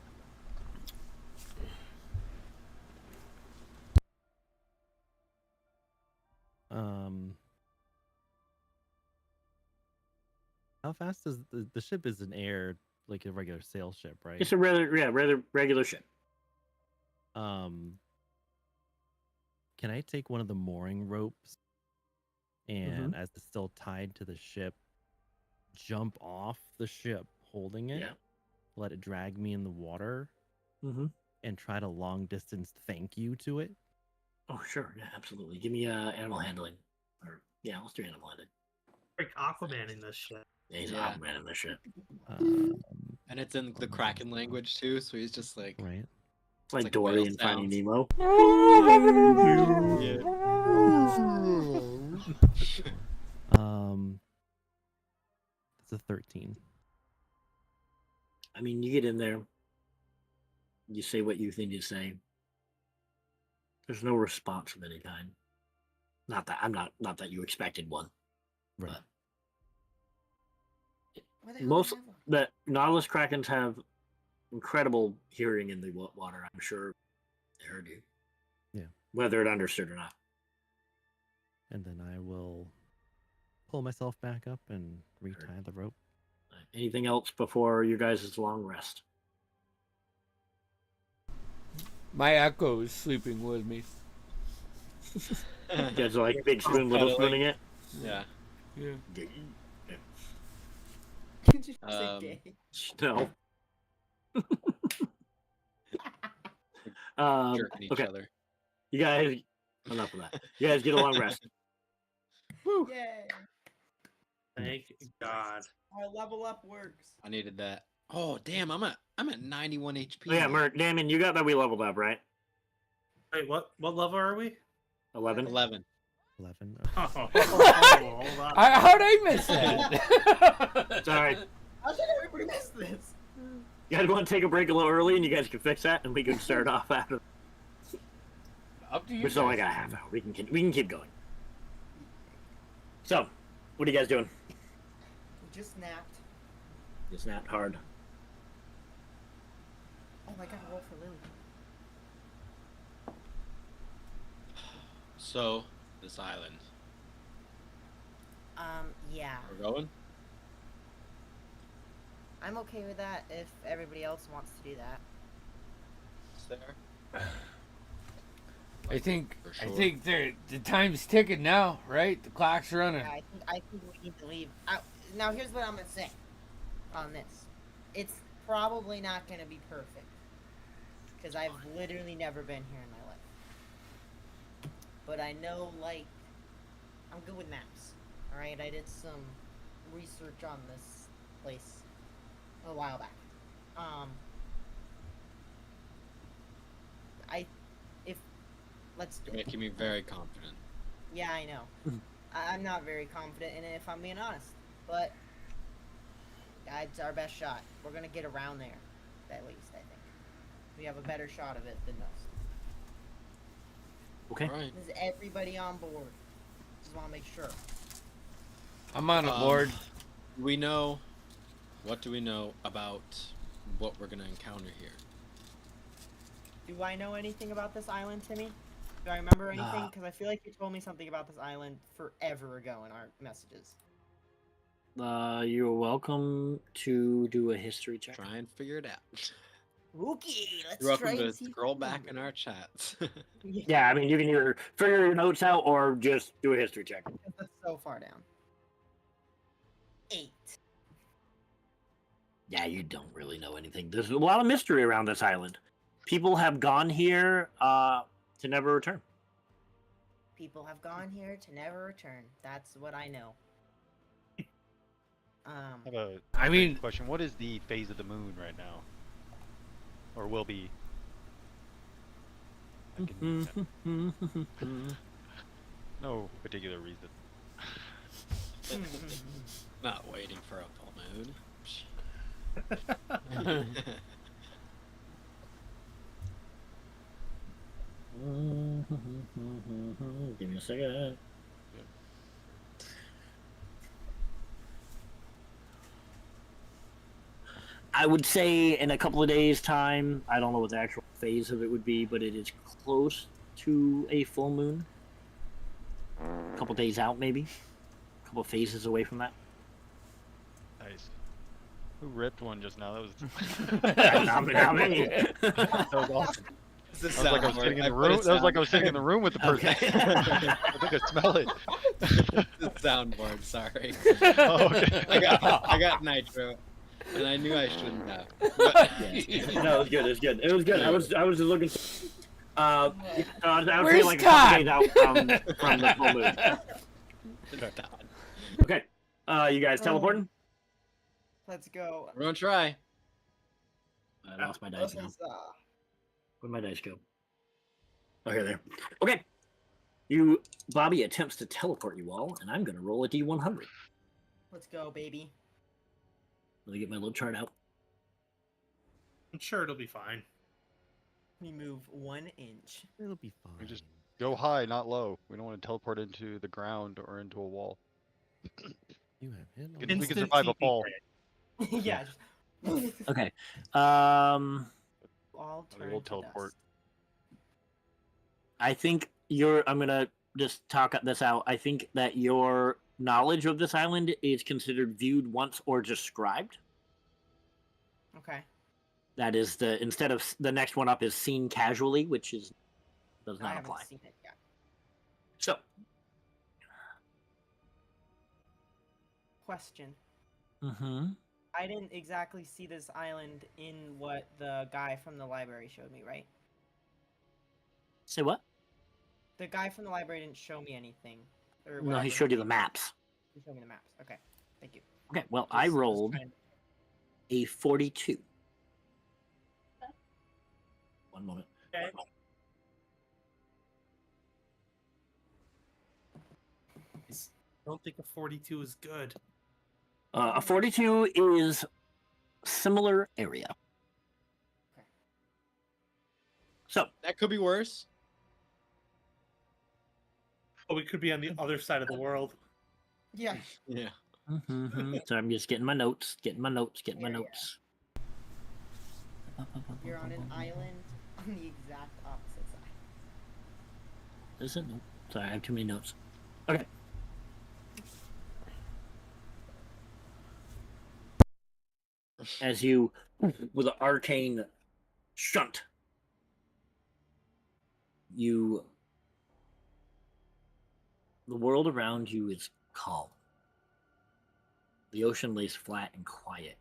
How fast is the ship? Is an air like a regular sail ship, right? It's a rather regular ship. Can I take one of the mooring ropes and, as it's still tied to the ship, jump off the ship holding it, Yeah. let it drag me in the water, Mm-hmm. and try to long distance thank you to it? Oh, sure. Yeah, absolutely. Give me animal handling. Or yeah, let's do animal handling. Like Aquaman in this shit. Yeah, he's Yeah. man in this shit. And it's in the Kraken language too, so he's just like, Right. It's like like Dory whale and Finding Nemo. Yeah. It's a 13. I mean, you get in there, you say what you think you say. There's no response of any kind. Not that you expected one. Right. Why the hell Most do I have one? the Nautilus Krakens have incredible hearing in the water. I'm sure they heard you. Yeah. Whether it understood or not. And then I will pull myself back up and retie the rope. Anything else before you guys' long rest? My echo is sleeping with me. You guys are like big spoon, little spooning it. yeah. Yeah. Did you say Um, gay? No. Jerking each okay, other. you guys. Enough of that. You guys get a long rest. Yay! Thank God. Our level up works. I needed that. Oh damn, I'm at 91 HP. Oh, yeah, Mert, Damon, you got that we leveled up, right? Wait, what level are we? 11? 11. 11. Oh, hold on. How'd I miss that? Sorry. How did everybody miss this? You guys want to take a break a little early and you guys can fix that and we can start off after. Up to you. We're still guys. like a half hour. We can keep going. So, what are you guys doing? We just snapped. You snapped hard. Oh my god, roll for Lily. So, this island. Yeah. We're going? I'm okay with that if everybody else wants to do that. Is there? I think For I sure. think the time's ticking now, right? The clock's running. Yeah, I think we need to leave. Now, here's what I'm gonna say on this. It's probably not gonna be perfect because I've literally never been here in my life. But I know, like, I'm good with maps. All right, I did some research on this place a while back. Let's do You're it. making me very confident. Yeah, I know. I'm not very confident in it, if I'm being honest. But it's our best shot. We're gonna get around there, at least. I think we have a better shot of it than most. Okay. Alright. Is everybody on board? Just want to make sure. I'm on a board. We know. What do we know about what we're gonna encounter here? Do I know anything about this island, Timmy? Do I remember anything? Because I feel like you told me something about this island forever ago in our messages. You're welcome to do a history check. Try and figure it out. Okay, let's You're try welcome to and see. scroll back in our chats. Yeah, I mean, you can either figure your notes out or just do a history check. That's so far down. 8. Yeah, you don't really know anything. There's a lot of mystery around this island. People have gone here to never return. People have gone here to never return. That's what I know. I have a I mean, question. What is the phase of the moon right now? Or will be? I can- no particular reason. Not waiting for a full moon. Give me a second. I would say in a couple of days' time, I don't know what the actual phase of it would be, but it is close to a full moon. A couple days out, maybe. A couple phases away from that. Nice. Who ripped one just now? That was. Not me. That was awesome. This That was like I was sitting in the room. That was like I was sitting in the room with the person. Okay. I think I smell it. The soundboard, sorry. Oh, okay. I got nitro, and I knew I shouldn't have. But, No, it was good. It was good. It was good. I was just looking. I would Where's say like a Todd? couple days out from the full moon. Okay. You guys teleporting? Let's go. We're gonna try. I lost my dice now. Huzzah. Where'd my dice go? Oh, here they are. Okay. Bobby attempts to teleport you all, and I'm going to roll a D100. Let's go, baby. Let me get my little chart out. I'm sure it'll be fine. We move 1 inch. It'll be fine. We just go high, not low. We don't want to teleport into the ground or into a wall. You have hit. We can Instant survive a TP fall. grade. Yeah. just- Okay. All They turn will to teleport. dust. I think I'm going to just talk this out. I think that your knowledge of this island is considered viewed once or described. Okay. That is instead of the next one up is seen casually, which does I not haven't apply. seen it yet. So, Question. mm-hmm. I didn't exactly see this island in what the guy from the library showed me, right? Say what? The guy from the library didn't show me anything. Or No, he whatever showed you his the name was. maps. He showed me the maps. Okay. Thank you. Okay, well, Just- I just rolled trying to- a 42. One moment. Okay. I don't think a 42 is good. A 42 is similar area. Okay. So, That could be worse. Oh, we could be on the other side of the world. Yeah. Yeah. so I'm just getting my notes, Yeah, yeah. notes. You're on an island on the exact opposite side. Is it? No. Sorry, I have too many notes. Okay. As you, with an arcane shunt, the world around you is calm. The ocean lays flat and quiet.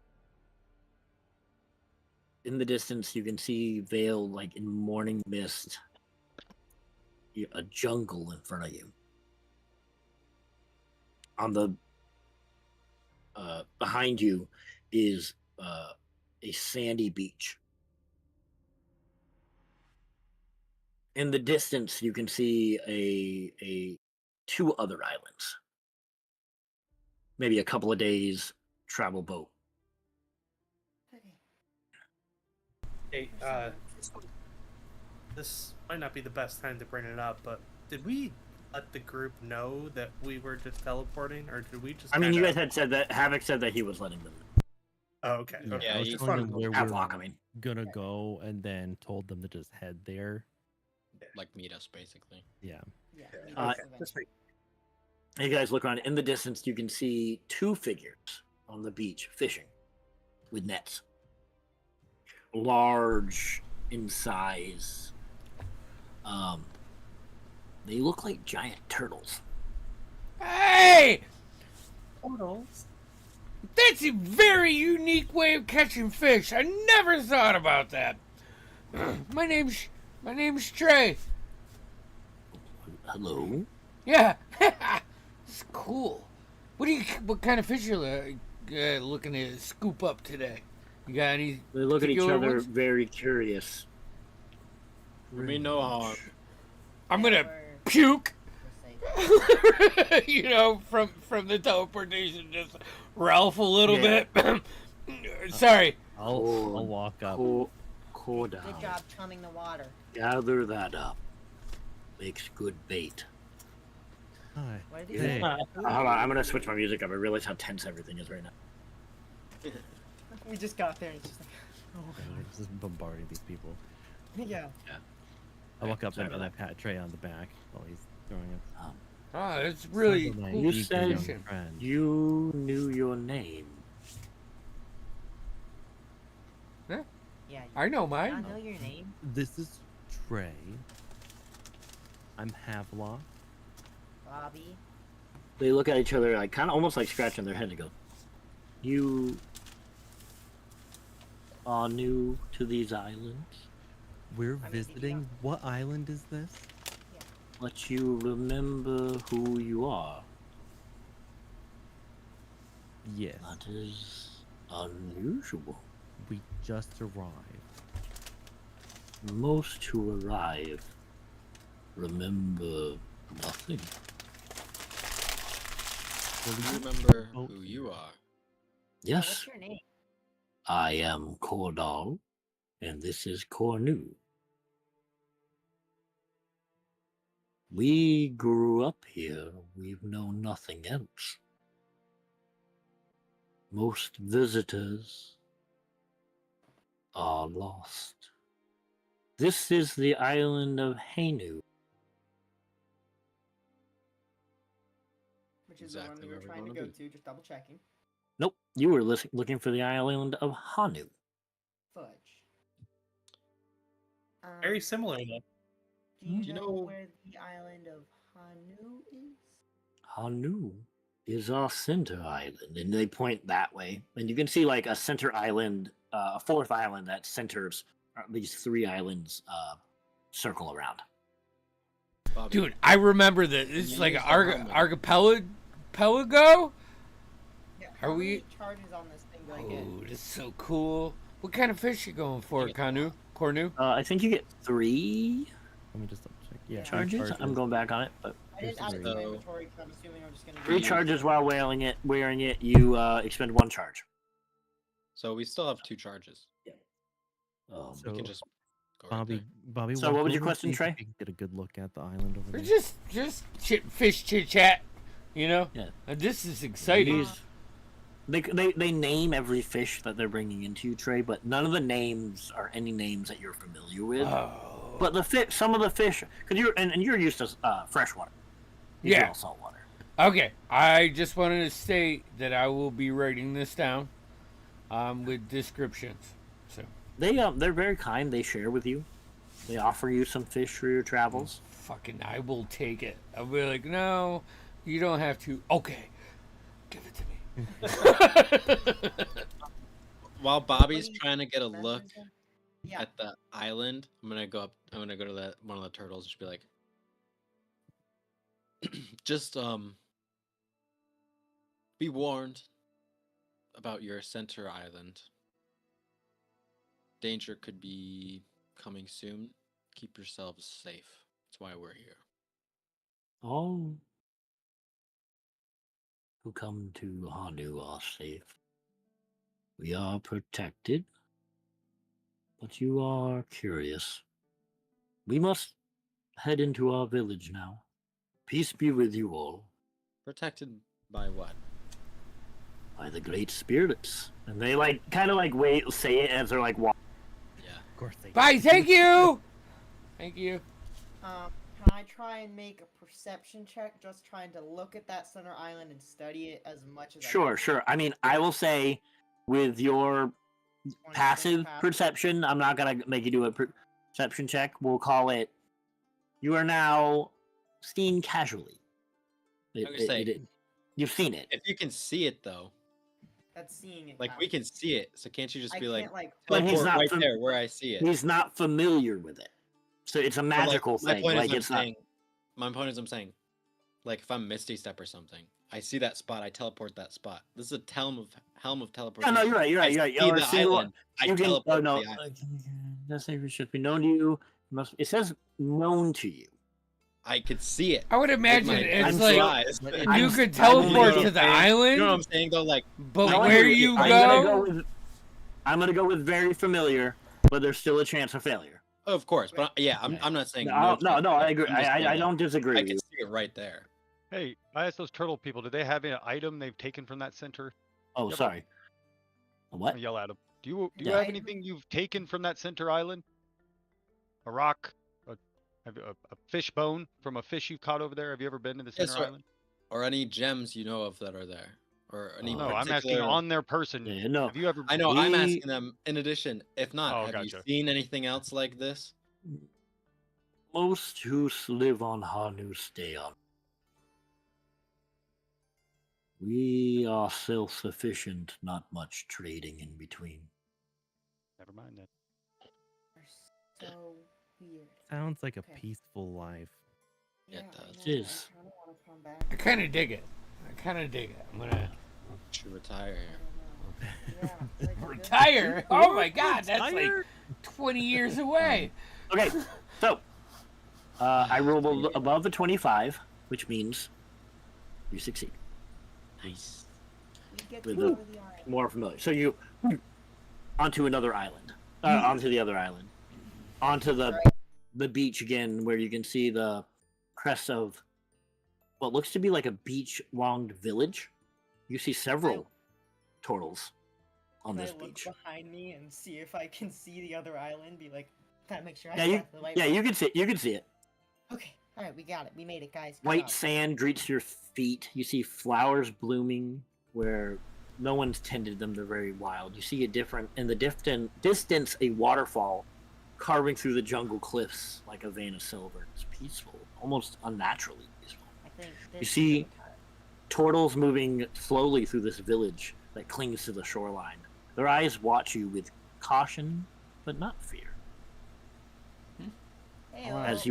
In the distance, you can see veiled like in morning mist, a jungle in front of you. On the behind you is a sandy beach. In the distance, you can see a two other islands. Maybe a couple of days travel boat. Hey, this might not be the best time to bring it up, but did we let the group know that we were just teleporting, or did we just? I mean, you kinda- guys had said that Havoc said that he was letting them. Oh, okay. Yeah, okay. I was you- telling them where we Havelock, I were mean. gonna go, and then told them to just head there. Like meet us, basically. Yeah. Yeah. Okay. meet us Just eventually. You guys look around. In the distance, you can see two figures on the beach fishing with nets. Large in size. They look like giant turtles. Hey! Portals. That's a very unique way of catching fish. I never thought about that. My name's Trey. Hello. Yeah, it's cool. What kind of fish are you looking to scoop up today? You got any? They look at each particular other ones? very curious. We mean no harm. I'm Yeah, gonna we're puke. safe. You know, from the teleportation, just Ralph a little Yeah. bit. Sorry. I'll walk up. Cool down. Good job chumming the water. Gather that up. Makes good bait. Hi. What did Hey. you Hold on, I'm gonna switch my music up. I realize how tense everything is right now. We just got there and it's just like, We're just bombarding these people. yeah. I walk up Sorry and I about pat Trey on the back while he's throwing it. Oh, it's really Sounds like cool. You eager said- young friend. You knew your name. Yeah. I know I mine. know your name. This is Trey. I'm Havelock. Bobby. They look at each other, like kind of almost like scratching their head and go, "You are new to these islands, We're I mean, visiting. What island is this? but you remember who you are. Yes. That is Unusual. We just arrived. Most who arrive remember nothing. Well, do you remember Oh. who you are? Yes, What's your name? I am Cordal, and this is Cornu. We grew up here. We've known nothing else. Most visitors are lost. This is the island of Hainu. Which is Exactly the one we where were we trying to wanna go be. to, just double checking. Nope, you were looking for the island of Hanu. Fudge. Very similar though. Do you Do you know know- where the island of Hanu is? Hanu is our center island, and they point that way, and you can see like a center island, a fourth island that centers these three islands circle around. Bobby, Dude, I remember that. It's you like an use the helmet. archipelago. Yeah. Are How we- many charges on this thing do I get? Oh, that's so cool. What kind of fish you going for, Yeah. Cornu? I think you get 3 Let me just double check. Yeah, three charges. I'm going back on it, but I didn't add it to my So- inventory because I'm assuming I'm just gonna. 3 use- charges while wearing it. You expend 1 charge. So we still have 2 charges. Um, So- We can just go right Bobby, there. Bobby. So walk what was your over and question, see if Trey? you can get a good look at the island over Or there. just fish chit chat, you know? Yeah. This is exciting. These- They name every fish that they're bringing into you, Trey, but none of the names are any names that you're familiar with. Oh. But some of the fish, because you're used to freshwater. These are Yeah. all saltwater. Okay, I just wanted to state that I will be writing this down with descriptions. So They're very kind. They share with you. They offer you some fish for your travels. fucking I will take it. I'll be like, no, you don't have to. Okay, give it to me. While Bobby's What do you trying to get a remember look again? Yeah. at the island, I'm gonna go to one of the turtles and just be like, just be warned about your center island. Danger could be coming soon. Keep yourselves safe. That's why we're here. All who come to Hanu are safe. We are protected, but you are curious. We must head into our village now. Peace be with you all, Protected by what? by the great spirits. And they kind of say it as they're like walking. Yeah. Of course they. Bye. Thank you. Thank you. Can I try and make a perception check, just trying to look at that center island and study it as much as I Sure. I mean, I will say, with your can? passive 26 perception, I'm not gonna make you do a perception check. We'll call it. You are now seen casually. You've seen it. If you can see it though, That's seeing it. like we can see it, so can't you just I be like, can't like. But he's teleport not right fam- there where I see it? He's not familiar with it, so it's a But, like, magical my thing. point is Like I'm it's not. saying, my point is I'm saying, like if I'm Misty Step or something, I see that spot, I teleport that spot. This is a helm of No, teleportation. no, you're right. I see Or the single- island, I you can. teleport Oh no. to the island. That's it should be known to you. It says known to you. I could see it. I would imagine my it's I'm like sure- eyes. But You I'm- you I'm could only teleport gonna to the say- island, know what I'm saying though? Like but No, where I'm you gonna go go? I'm gonna go with very familiar, but there's still a chance of failure. of course, but yeah, Yeah. I'm not saying No, to it, I agree. I'm just saying, I like, don't disagree I with can you. see it right there. Hey, I asked those turtle people, do they have an item they've taken from that center? Oh, Yep. sorry. I What? yell at them. Do you Yeah. have anything you've taken from that center island? A rock, a fish bone from a fish you've caught over there? Have you ever been to the Yes, center sir. island? Or any gems you know of that are there, or any Oh. No, I'm asking particular- on their person. Yeah, no. Have you ever? I know. I'm We- asking them. In addition, if not, Oh, have you gotcha. seen anything else like this? Most who live on Hanu stay on. We are self-sufficient, not much trading in between. Never mind that. So weird. Sounds like a Okay. peaceful life. It Yeah, I does. know, It is. I kind of want to come back. I kind of dig it. I'm gonna. Should retire here. I don't know. Yeah. Like, Retire? Oh my God, that's like Retire? 20 years away. Okay, so I rolled above a 25, which means you succeed. Nice. We get to With go the to the island. more familiar. So you onto another island, onto the other island, onto the beach again, where you can see the crest of what looks to be like a beach-longed village. You see several turtles on Can this I look beach. behind me and see if I can see the other island? Be like, kind of make sure I Yeah, got the right. yeah, one. you can see it. You can see it. Okay. All right, we got it. We made it, guys. Good White job. sand greets your feet. You see flowers blooming where no one's tended them. They're very wild. You see in the distance a waterfall carving through the jungle cliffs like a vein of silver. It's peaceful, almost unnaturally peaceful. I think You this see is the time. turtles moving slowly through this village that clings to the shoreline. Their eyes watch you with caution, but not fear. Hey, As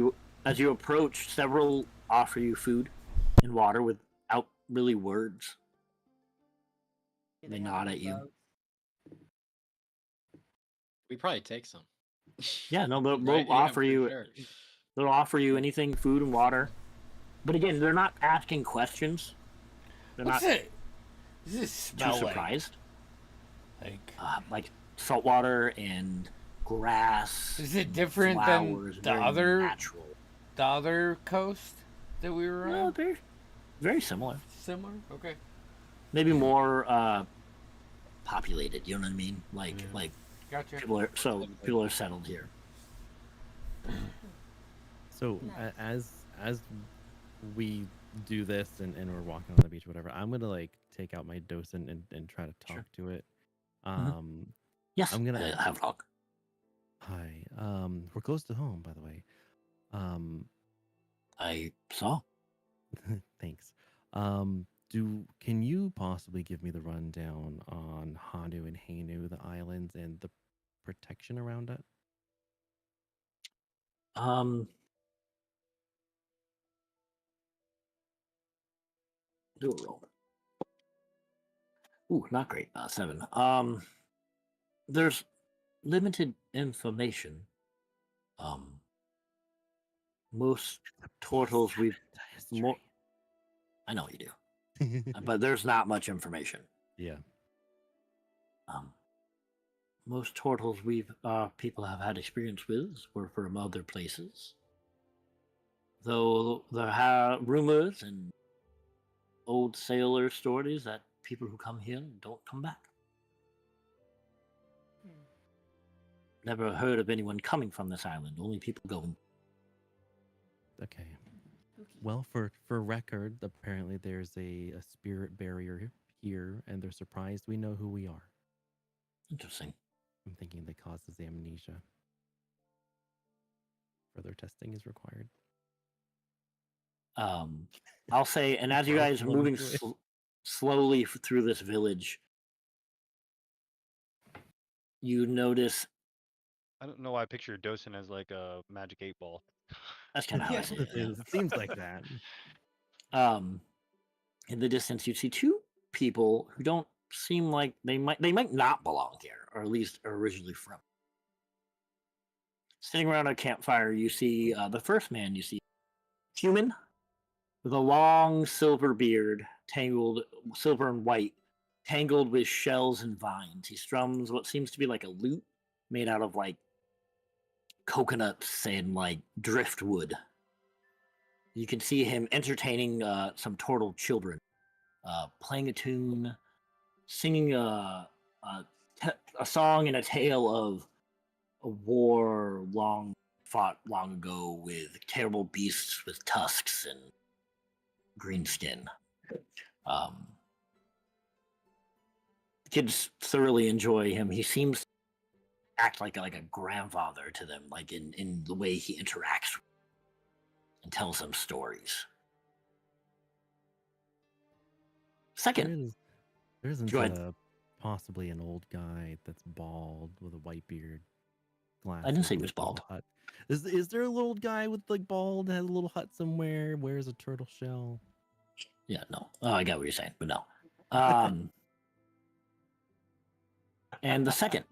you approach, several offer you food and water without really words. do They have nod any at you. bugs? We probably take some. Yeah, no, Right? they'll Yeah, offer for you. sure. They'll offer you anything, food and water. But again, they're not asking questions. They're What's not it? Does this too smell like? surprised. Like, Salt water and grass. is it and different flowers, than the very other coast that we were No, on? they're very similar. Similar? Okay. Maybe more populated. You know what I mean? Yeah. Like Gotcha. people are settled here. So Nice. as we do this and we're walking on the beach, whatever, I'm gonna like take out my docent and try to talk Sure. to it. Mhm. Yes, I'm gonna have talk. hi. We're close to home, by the way. I saw. Thanks. Can you possibly give me the rundown on Hanu and Hainu, the islands, and the protection around it? Do a roll. Ooh, not great. 7. There's limited information. Most turtles we've more. I know you do, but there's not much information. Yeah. Most turtles people have had experience with were from other places. Though there are rumors and old sailor stories that people who come here don't come back. Never heard of anyone coming from this island. Only people going. Okay. Well, for record, apparently there's a spirit barrier here, and they're surprised we know who we are. Interesting. I'm thinking that causes amnesia. Further testing is required. I'll say, and as you guys are moving slowly through this village, you notice. I don't know why I picture Dosen as like a magic 8-ball. That's kind of how I see it. It seems like that. In the distance, you see two people who don't seem like they might not belong here, or at least are originally from. Sitting around a campfire, you see the first man. You see human with a long silver beard, tangled silver and white, tangled with shells and vines. He strums what seems to be like a lute made out of like coconuts and like driftwood. You can see him entertaining some turtle children, playing a tune, singing a song and a tale of a war fought long ago with terrible beasts with tusks and green skin. Kids thoroughly enjoy him. He seems to act like a grandfather to them, like in the way he interacts and tells them stories. Second, There isn't Go ahead. possibly an old guy that's bald with a white beard. I didn't say he was with a little bald. hut. Is there a little guy with like bald, has a little hut somewhere, wears a turtle shell? Yeah, no. Oh, I got what you're saying, but no. And the second,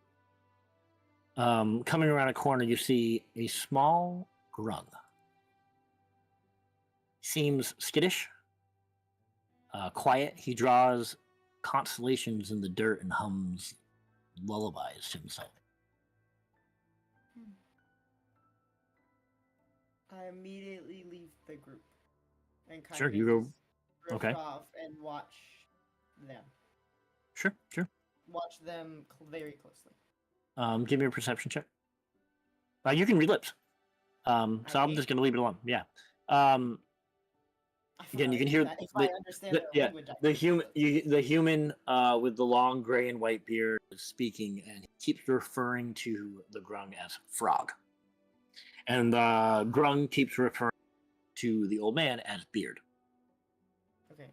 coming around a corner, you see a small grung. Seems skittish, quiet. He draws constellations in the dirt and hums lullabies to himself. I immediately leave the group and kind Sure, of you go. just drift Okay. off and watch them. Sure. Watch them very closely. Give me a perception check. You can read lips. So I'm Okay. just gonna leave it alone. Yeah. I Again, you forgot can I hear did that. If I understand their yeah, language, I the can human, do it. the human with the long gray and white beard is speaking, and he keeps referring to the grung as frog, and the grung keeps referring to the old man as beard. Okay.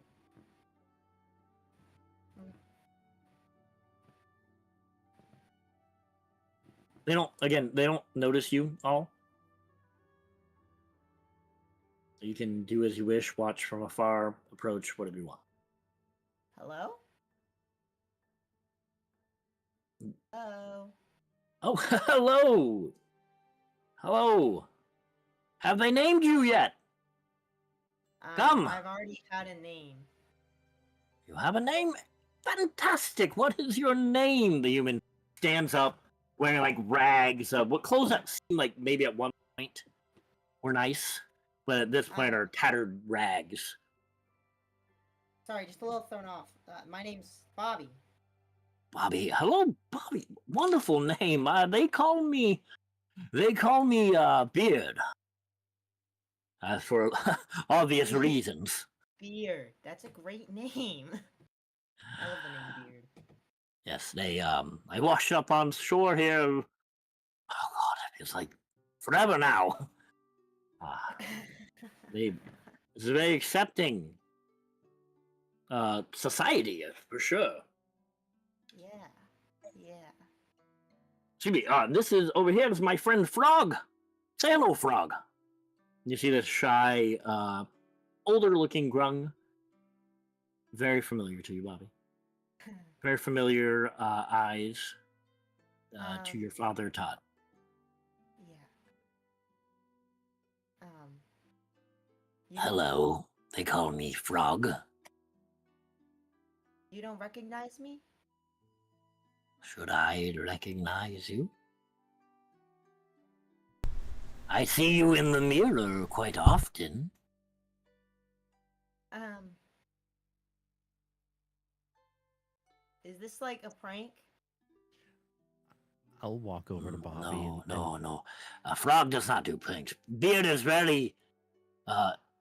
They don't notice you all. You can do as you wish, watch from afar, approach, whatever you want. Hello? Hello? Oh, hello! Hello! Have they named you yet? Come! I've already had a name. You have a name? Fantastic! What is your name? The human stands up, wearing like rags. What clothes that seem like maybe at one point were nice, but at this point are tattered rags. Sorry, just a little thrown off. My name's Bobby. Bobby, hello, Bobby. Wonderful name. They call me Beard. For obvious reasons. Beard. That's a great name. I love the name Beard. Yes, I washed up on shore here. Oh God, it's like forever now. It's a very accepting society for sure. Yeah. Excuse me, this is over here is my friend Frog. Say hello, Frog. You see this shy, older looking grung. Very familiar to you, Bobby. Very familiar eyes to your father, Todd. Yeah. Hello. They call me Frog. You don't recognize me? Should I recognize you? I see you in the mirror quite often. Is this like a prank? I'll walk over to Bobby. No. Frog does not do pranks. Beard is very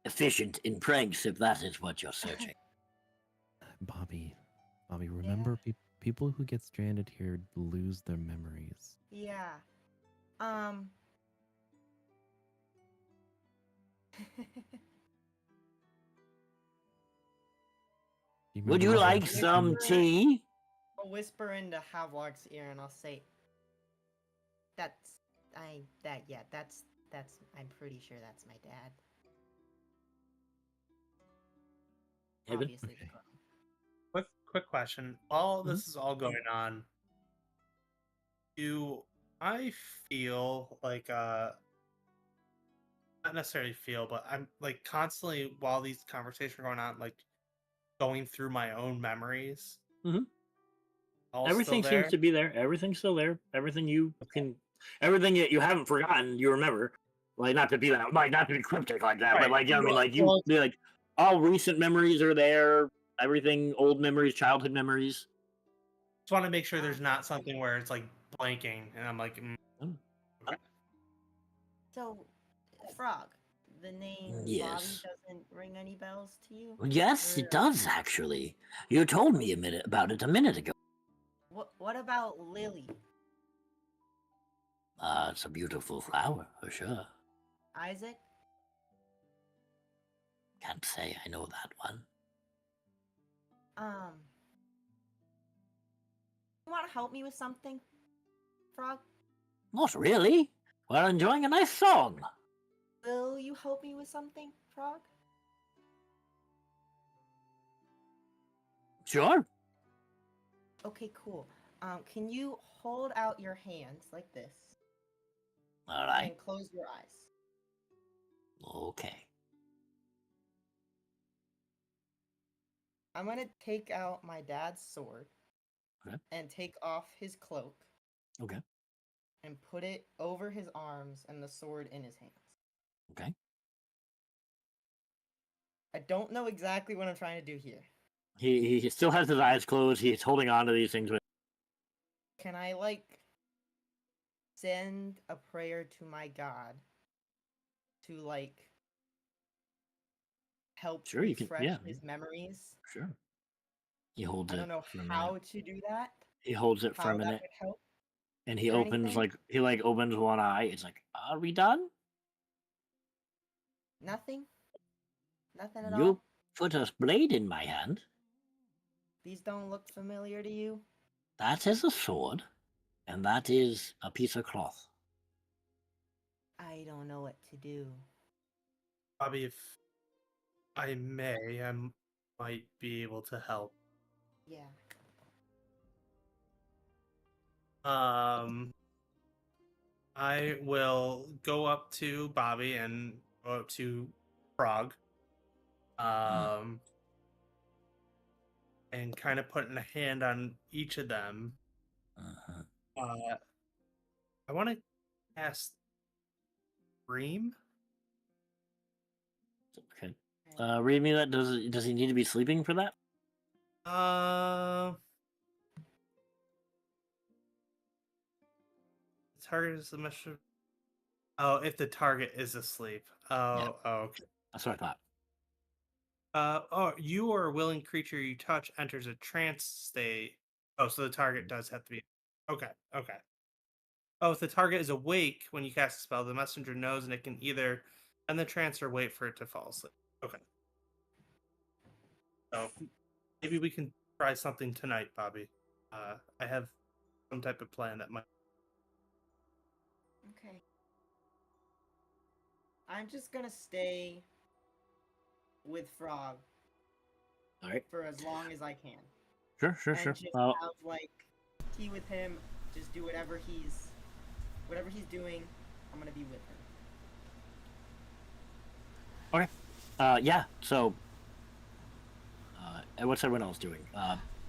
efficient in pranks, if that is what you're searching. Bobby, remember people who get stranded here lose their memories. Yeah. Would you like some tea? I'll whisper into Havelock's ear and I'll say, I'm pretty sure that's my dad. Evan? Obviously. Okay. Quick question. While this is all going on, do I feel like not necessarily feel, but I'm like constantly while these conversations are going on, like going through my own memories. Mm-hmm. All Everything still there? seems to be there. Everything's still there. Everything you can, everything that you haven't forgotten, you remember. Like not to be that, like not to be cryptic like that, but like I mean, like you, like all recent memories are there. Everything, old memories, childhood memories. Just want to make sure there's not something where it's like blanking, and I'm like, okay. So, Frog, the name Yes. Bobby doesn't ring any bells to you? Yes, it does actually. You told me about it a minute ago. What about Lily? It's a beautiful flower for sure. Isaac? Can't say I know that one. You want to help me with something, Frog? Not really. We're enjoying a nice song. Will you help me with something, Frog? Sure. Okay, cool. Can you hold out your hands like this All right. and close your eyes? Okay. I'm gonna take out my dad's sword Okay. and take off his cloak Okay. and put it over his arms and the sword in his hands. Okay. I don't know exactly what I'm trying to do here. He still has his eyes closed. He's holding on to these things. Can I like send a prayer to my god to like help Sure, you can. refresh Yeah, his memories? sure. He holds I it don't know for a minute. how to do that. He holds it for How a that minute, would help. and he or opens anything? he opens one eye. It's like, are we done? Nothing? Nothing at You all? put a blade in my hand. These don't look familiar to you? That is a sword, and that is a piece of cloth. I don't know what to do. Bobby, if I may, I might be able to help. Yeah. I will go up to Bobby and go up to Frog. And kind of putting a hand on each of them. Uh-huh. I want to cast Dream. Okay. Read me that. Does he need to be sleeping for that? The target is the measure. Oh, if the target is asleep. Oh, okay. That's what I thought. You or a willing creature you touch enters a trance state. Oh, so the target does have to be. Okay. Oh, if the target is awake when you cast a spell, the messenger knows and it can either end the trance or wait for it to fall asleep. Okay. So maybe we can try something tonight, Bobby. I have some type of plan that might. Okay. I'm just gonna stay with Frog All right. for as long as I can. Sure. And just have like tea with him. Just do whatever he's doing. I'm gonna be with him. Okay. Yeah. So, and what's everyone else doing?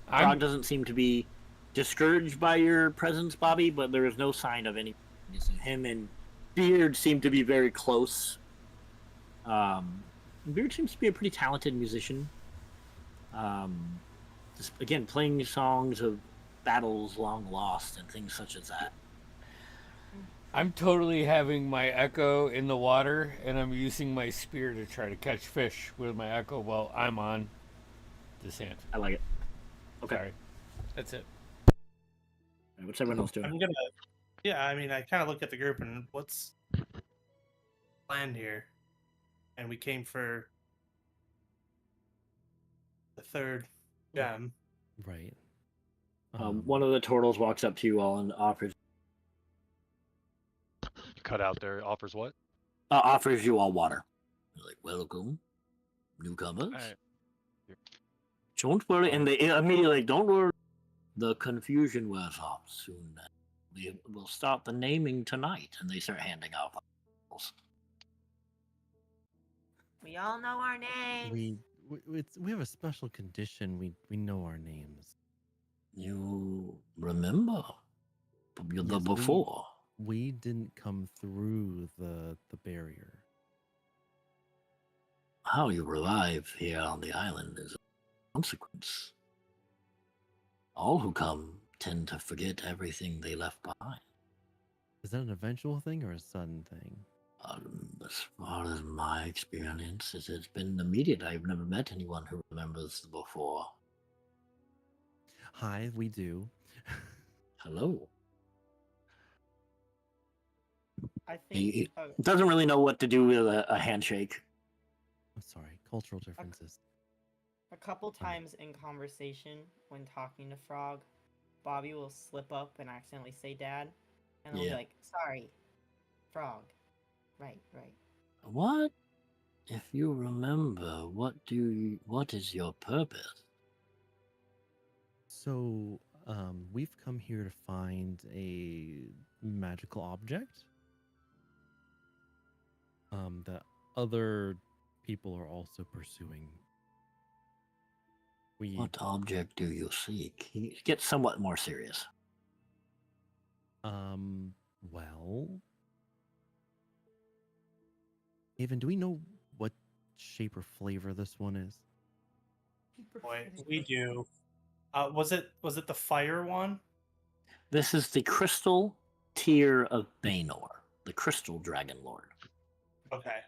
Frog doesn't seem to be discouraged by your presence, Bobby, but there is no sign of any. Him and Beard seem to be very close. Beard seems to be a pretty talented musician. Just again playing songs of battles long lost and things such as that. I'm totally having my echo in the water, and I'm using my spear to try to catch fish with my echo while I'm on the sand. I like it. Okay. Sorry. That's it. What's everyone else doing? I'm gonna. Yeah, I mean, I kind of look at the group and what's planned here, and we came for the third gem. Right. One of the turtles walks up to you all and offers Cut out there. Offers what? offers you all water. You're like, welcome, newcomers. Alright. Don't worry, and they immediately like, don't worry. The confusion wears off soon. We will start the naming tonight, and they start handing out bottles. We all know our names. We have a special condition. We know our names. You remember the Yes, before? We didn't come through the barrier. How you revive here on the island is a consequence. All who come tend to forget everything they left behind. Is that an eventual thing or a sudden thing? As far as my experience, it's been immediate. I've never met anyone who remembers the before. Hi, we do. Hello. I think. He doesn't really know what to do with a handshake. I'm sorry, cultural differences. A couple times in conversation, when talking to Frog, Bobby will slip up and accidentally say "Dad," and I'll be like, "Sorry, Frog." Right. What? If you remember, what is your purpose? So we've come here to find a magical object that other people are also pursuing. What object do you seek? He gets somewhat more serious. Well, Haven, do we know what shape or flavor this one is? Boy, we do. Was it the fire one? This is the crystal tier of Baynor, the crystal dragon lord. Okay.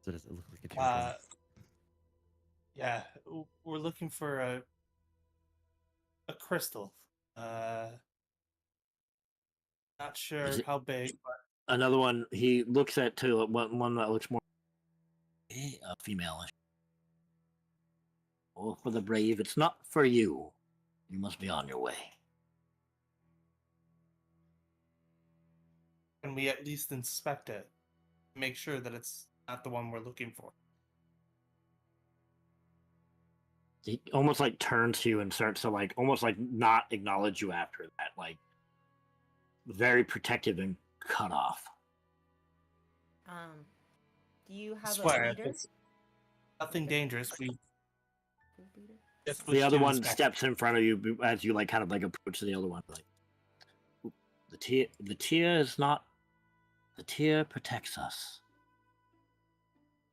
So does it look like a dragon? Yeah, we're looking for a crystal. Not sure how big, but Another one. He looks at to one that looks more female. Oh, for the brave, it's not for you. You must be on your way. can we at least inspect it? Make sure that it's not the one we're looking for. He almost like turns to you and starts to like almost like not acknowledge you after that, like very protective and cut off. Do you have Swear, a leader? it's nothing dangerous. We Group leader? just The wish other to one inspect. steps in front of you as you like kind of like approach the other one. Like the tier is not. The tier protects us,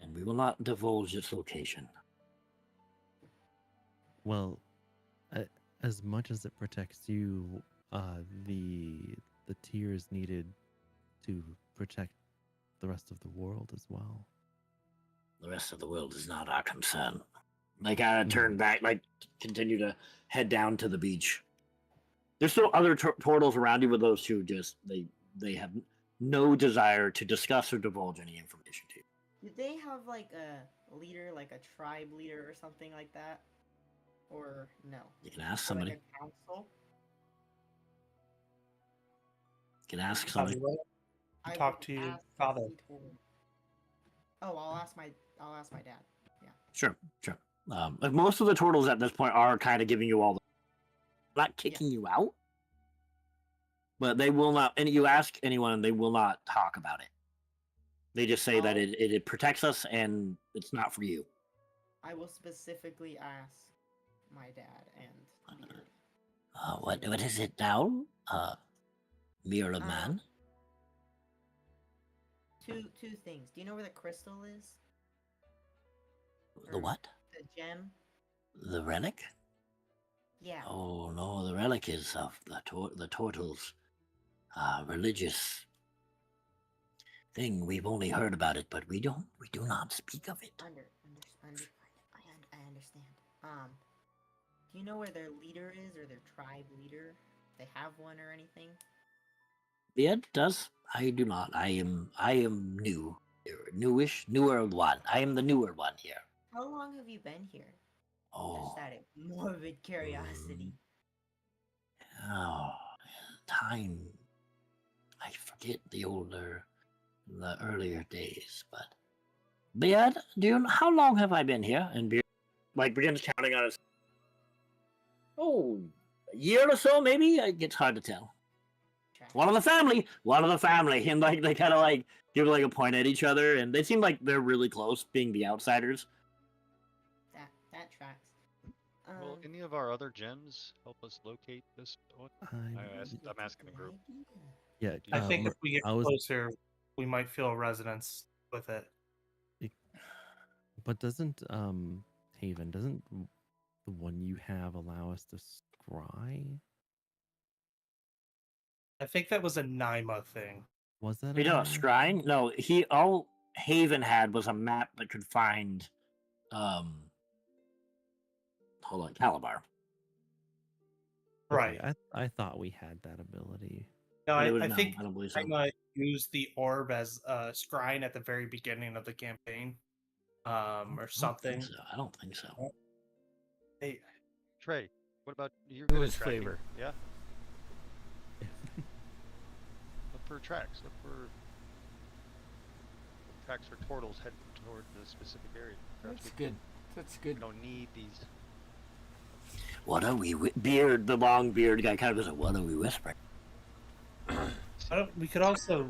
and we will not divulge its location. Well, as much as it protects you, the tier is needed to protect the rest of the world as well. The rest of the world is not our concern. They kind of turn back, like continue to head down to the beach. There's still other turtles around you, but those two just they have no desire to discuss or divulge any information to you. Did they have like a leader, like a tribe leader or something like that? Or no? You can ask Or somebody. like a council? You can ask somebody. I Talk would to your ask father. Vitor. Oh, I'll ask my dad. Yeah. Sure. Like most of the turtles at this point are kind of giving you all the, not kicking you out, but they will not. And you ask anyone, they will not talk about it. They just say that it protects us and it's not for you. I will specifically ask my dad and Beard. What is it now? Mirror of Man. Two things. Do you know where the crystal is? The what? The gem? The relic? Yeah. Oh no, the relic is of the turtles' religious thing. We've only heard about it, but we do not speak of it. I understand. Do you know where their leader is, or their tribe leader? They have one or anything? Beard does. I do not. I am newer one. I am the newer one here. How long have you been here? Oh, Just out of morbid curiosity. oh, time. I forget the earlier days, but Beard, how long have I been here? And Beard begins counting on his. Oh, a year or so, maybe. It gets hard to tell. One of the family, and like they kind of like give like a point at each other, and they seem like they're really close, being the outsiders. That tracks. Will any of our other gems help us locate this? I'm asking the group. Yeah, I think if we get I was- closer, we might feel a resonance with it. But doesn't Haven, doesn't the one you have allow us to scry? I think that was a Naima thing. Was that You know, scrying? No, all Haven had was a map that could find hold on, Calabar. Right. Okay, I thought we had that ability. No, I I think don't believe so. Naima used the orb as scrying at the very beginning of the campaign. Or something. I don't think so. Hey, Trey, what about your It was tracking? flavor. Yeah. Look for tracks. Look for tracks for turtles heading toward the specific area. Perhaps That's good. That's we good. don't need these. What are we beard? The long beard guy kind of goes, "What are we whispering?" We could also.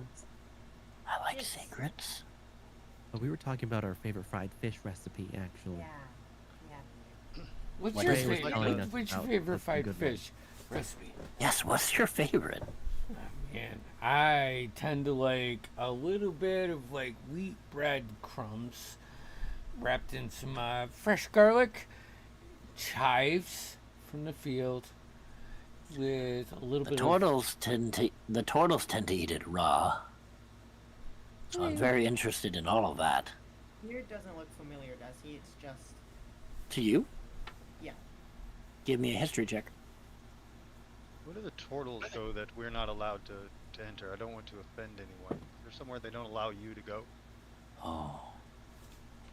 I like secrets. Oh, we were talking about our favorite fried fish recipe, actually. Yeah. Yeah. What's What your, Ray was fa- telling us what's your about favorite a fried good one. fish recipe? Yes. What's your favorite? Man, I tend to like a little bit of like wheat bread crumbs wrapped in some fresh garlic, chives from the field, with a little The bit turtles tend to eat it raw. So I'm Yeah. very interested in all of that. Beard doesn't look familiar, does he? It's just. To you? Yeah. Give me a history check. Where do the turtles go that we're not allowed to enter? I don't want to offend anyone. There's somewhere they don't allow you to go. Oh.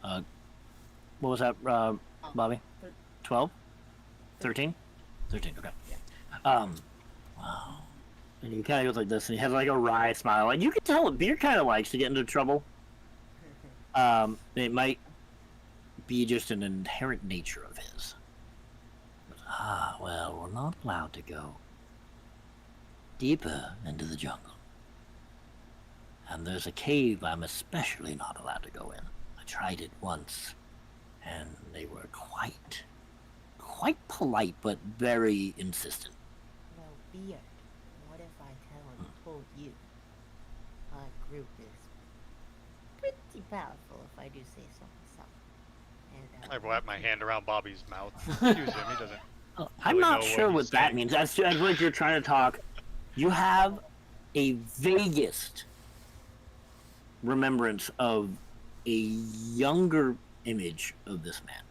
What was that, Bobby? 12? 13? 13, okay. Wow. And he kind of goes like this, and he has like a wry smile. And you can tell Beard kind of likes to get into trouble. It might be just an inherent nature of his. But, well, we're not allowed to go deeper into the jungle. And there's a cave I'm especially not allowed to go in. I tried it once, and they were quite polite, but very insistent. Well, Beard, what if I tell him I told you? Our group is pretty powerful, if I do say so myself. And, I wrap my hand around Bobby's mouth. Excuse him, he doesn't. I'm really not know what sure he's what that saying. means. As like you're trying to talk, you have a vaguest remembrance of a younger image of this man.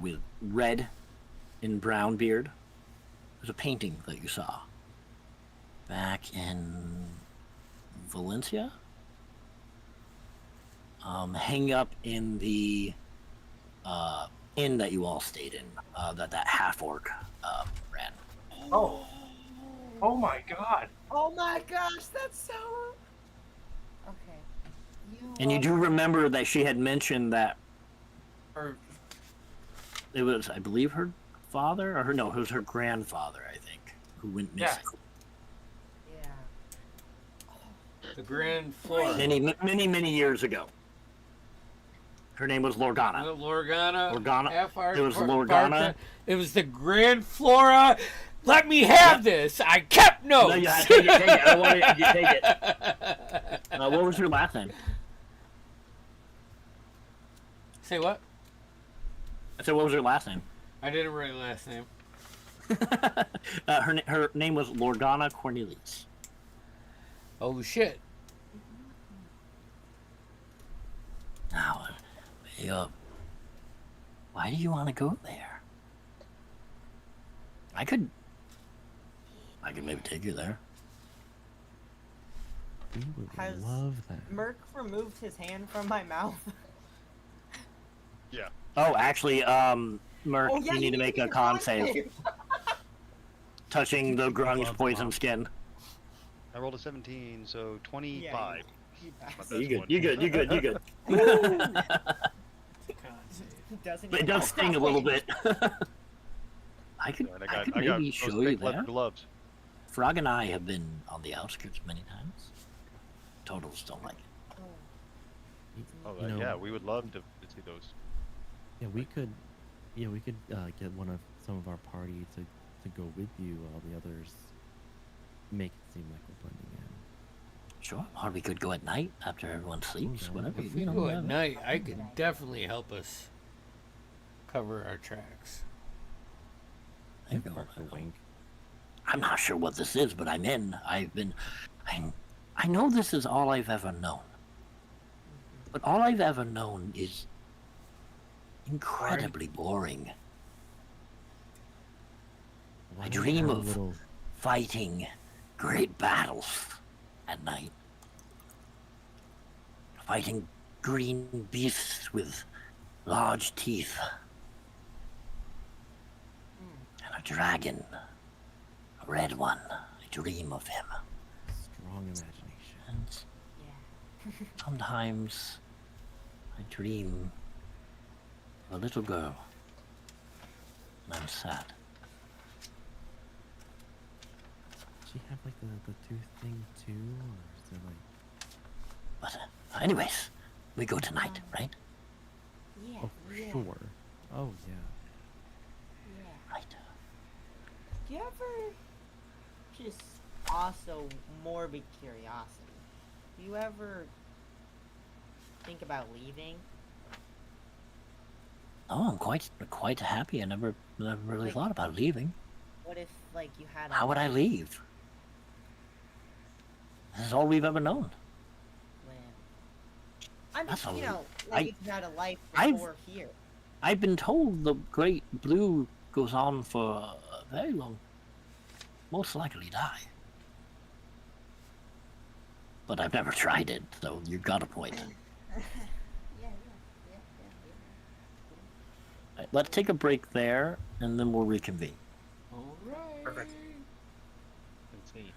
With red and brown beard. There's a painting that you saw back in Valencia. Hang up in the inn that you all stayed in, that half orc ran. Oh my god. oh my gosh, that's so. Okay. And you do remember that she had mentioned that Or it was, I believe, her father, or it was her grandfather, I think, who went missing. Yeah. the Grand Flora. Many years ago. Her name was Lorgana. Lorgana. It was Lorgana. It was the Grand Flora. Let me have this. I kept notes. No, yeah, take it. I don't want you to take it. What was her last name? Say what? I said, what was her last name? I didn't write her last name. Her name was Lorgana Cornelius. Oh shit. Now, why do you want to go there? I could maybe take you there. We would Has love that. Merc removed his hand from my mouth. Yeah. Oh, actually, Merc, Oh, yeah, you need to make a con save. save. Touching the grung's poison skin. I rolled a 17, so 25. He passed. That's You one. good. He doesn't But it even does know sting a little bit. I could And I got maybe those show you thick leather that. gloves. Frog and I have been on the outskirts many times. Totals don't like it. Oh, You know, yeah, we would love to see those. Yeah, we could get some of our party to go with you while the others make it seem like we're blending in. Sure. Or we could go at night after everyone sleeps. Okay. Whatever. If we you know, go at whatever. night, I could definitely help us cover our tracks. There you go. Mark the wink. I'm not sure what this is, but I'm in. I know this is all I've ever known. But all I've ever known is incredibly boring. Why I don't we dream have a of little fighting great battles at night. Fighting green beasts with large teeth. And a dragon. A red one. I dream of him. strong imagination. And Yeah. sometimes I dream of a little girl I'm sad. Does she have like the tooth thing too, or is it like? But anyways, we go tonight, right? Yeah. Oh, for yeah, sure. Oh yeah. Yeah. Right. Do you ever just also morbid curiosity? Do you ever think about leaving? Oh, I'm quite happy. I never really Like- thought about leaving. What if like you had a How would I life leave? This is all we've ever known. plan? I'm That's just, a- you know, I- like if you had a life I've- before here. I've been told the Great Blue goes on for a very long, most likely die. But I've never tried it, so you've got a point. Yeah. Right, let's take a break there, and then we'll reconvene. All right. Perfect. Sweet.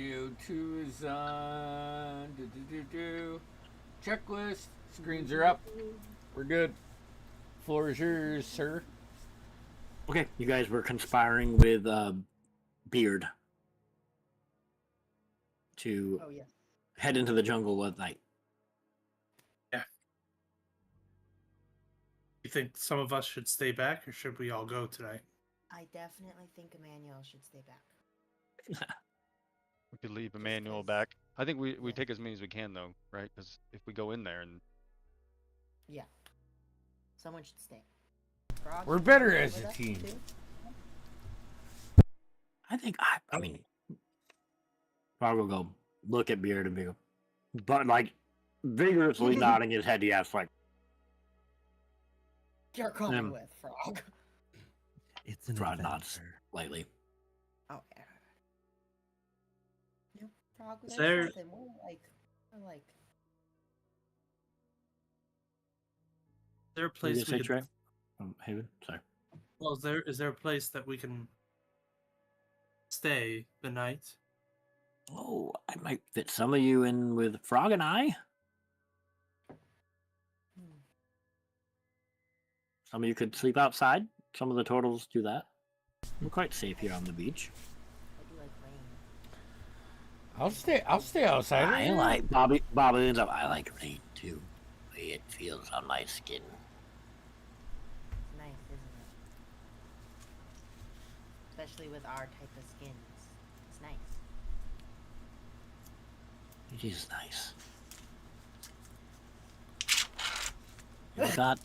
VO2 is on. Checklist. Screens are up. We're good. Floor is yours, sir. Okay, you guys were conspiring with Beard to Oh yeah. head into the jungle at night. You think some of us should stay back, or should we all go today? I definitely think Emmanuel should stay back. We could leave Just Emmanuel 'cause- back. I think we Yeah. take as many as we can though, right? Because if we go in there and Yeah. Someone should stay. Frog, We're you better wanna go as with a us, team. too? I think I mean, Frog will go look at Beard and be, but like vigorously nodding his head. Yes, like You're coming Um, with Frog. It's an Frog nods adventure. lightly. Oh yeah. No, Frog. Is There's there- something more like. Is there a What did you place say, we Trey? can? Haven. Sorry. Well, is there a place that we can stay the night? Oh, I might fit some of you in with Frog and I. Hmm, Some of you could sleep outside. Some of the turtles do that. We're quite safe here on the beach. I do like rain. I'll stay outside. I like Bobby ends up. I like rain too. The way it feels on my skin. It's nice, isn't it? Especially with our type of skins. It's nice. It is nice. You got.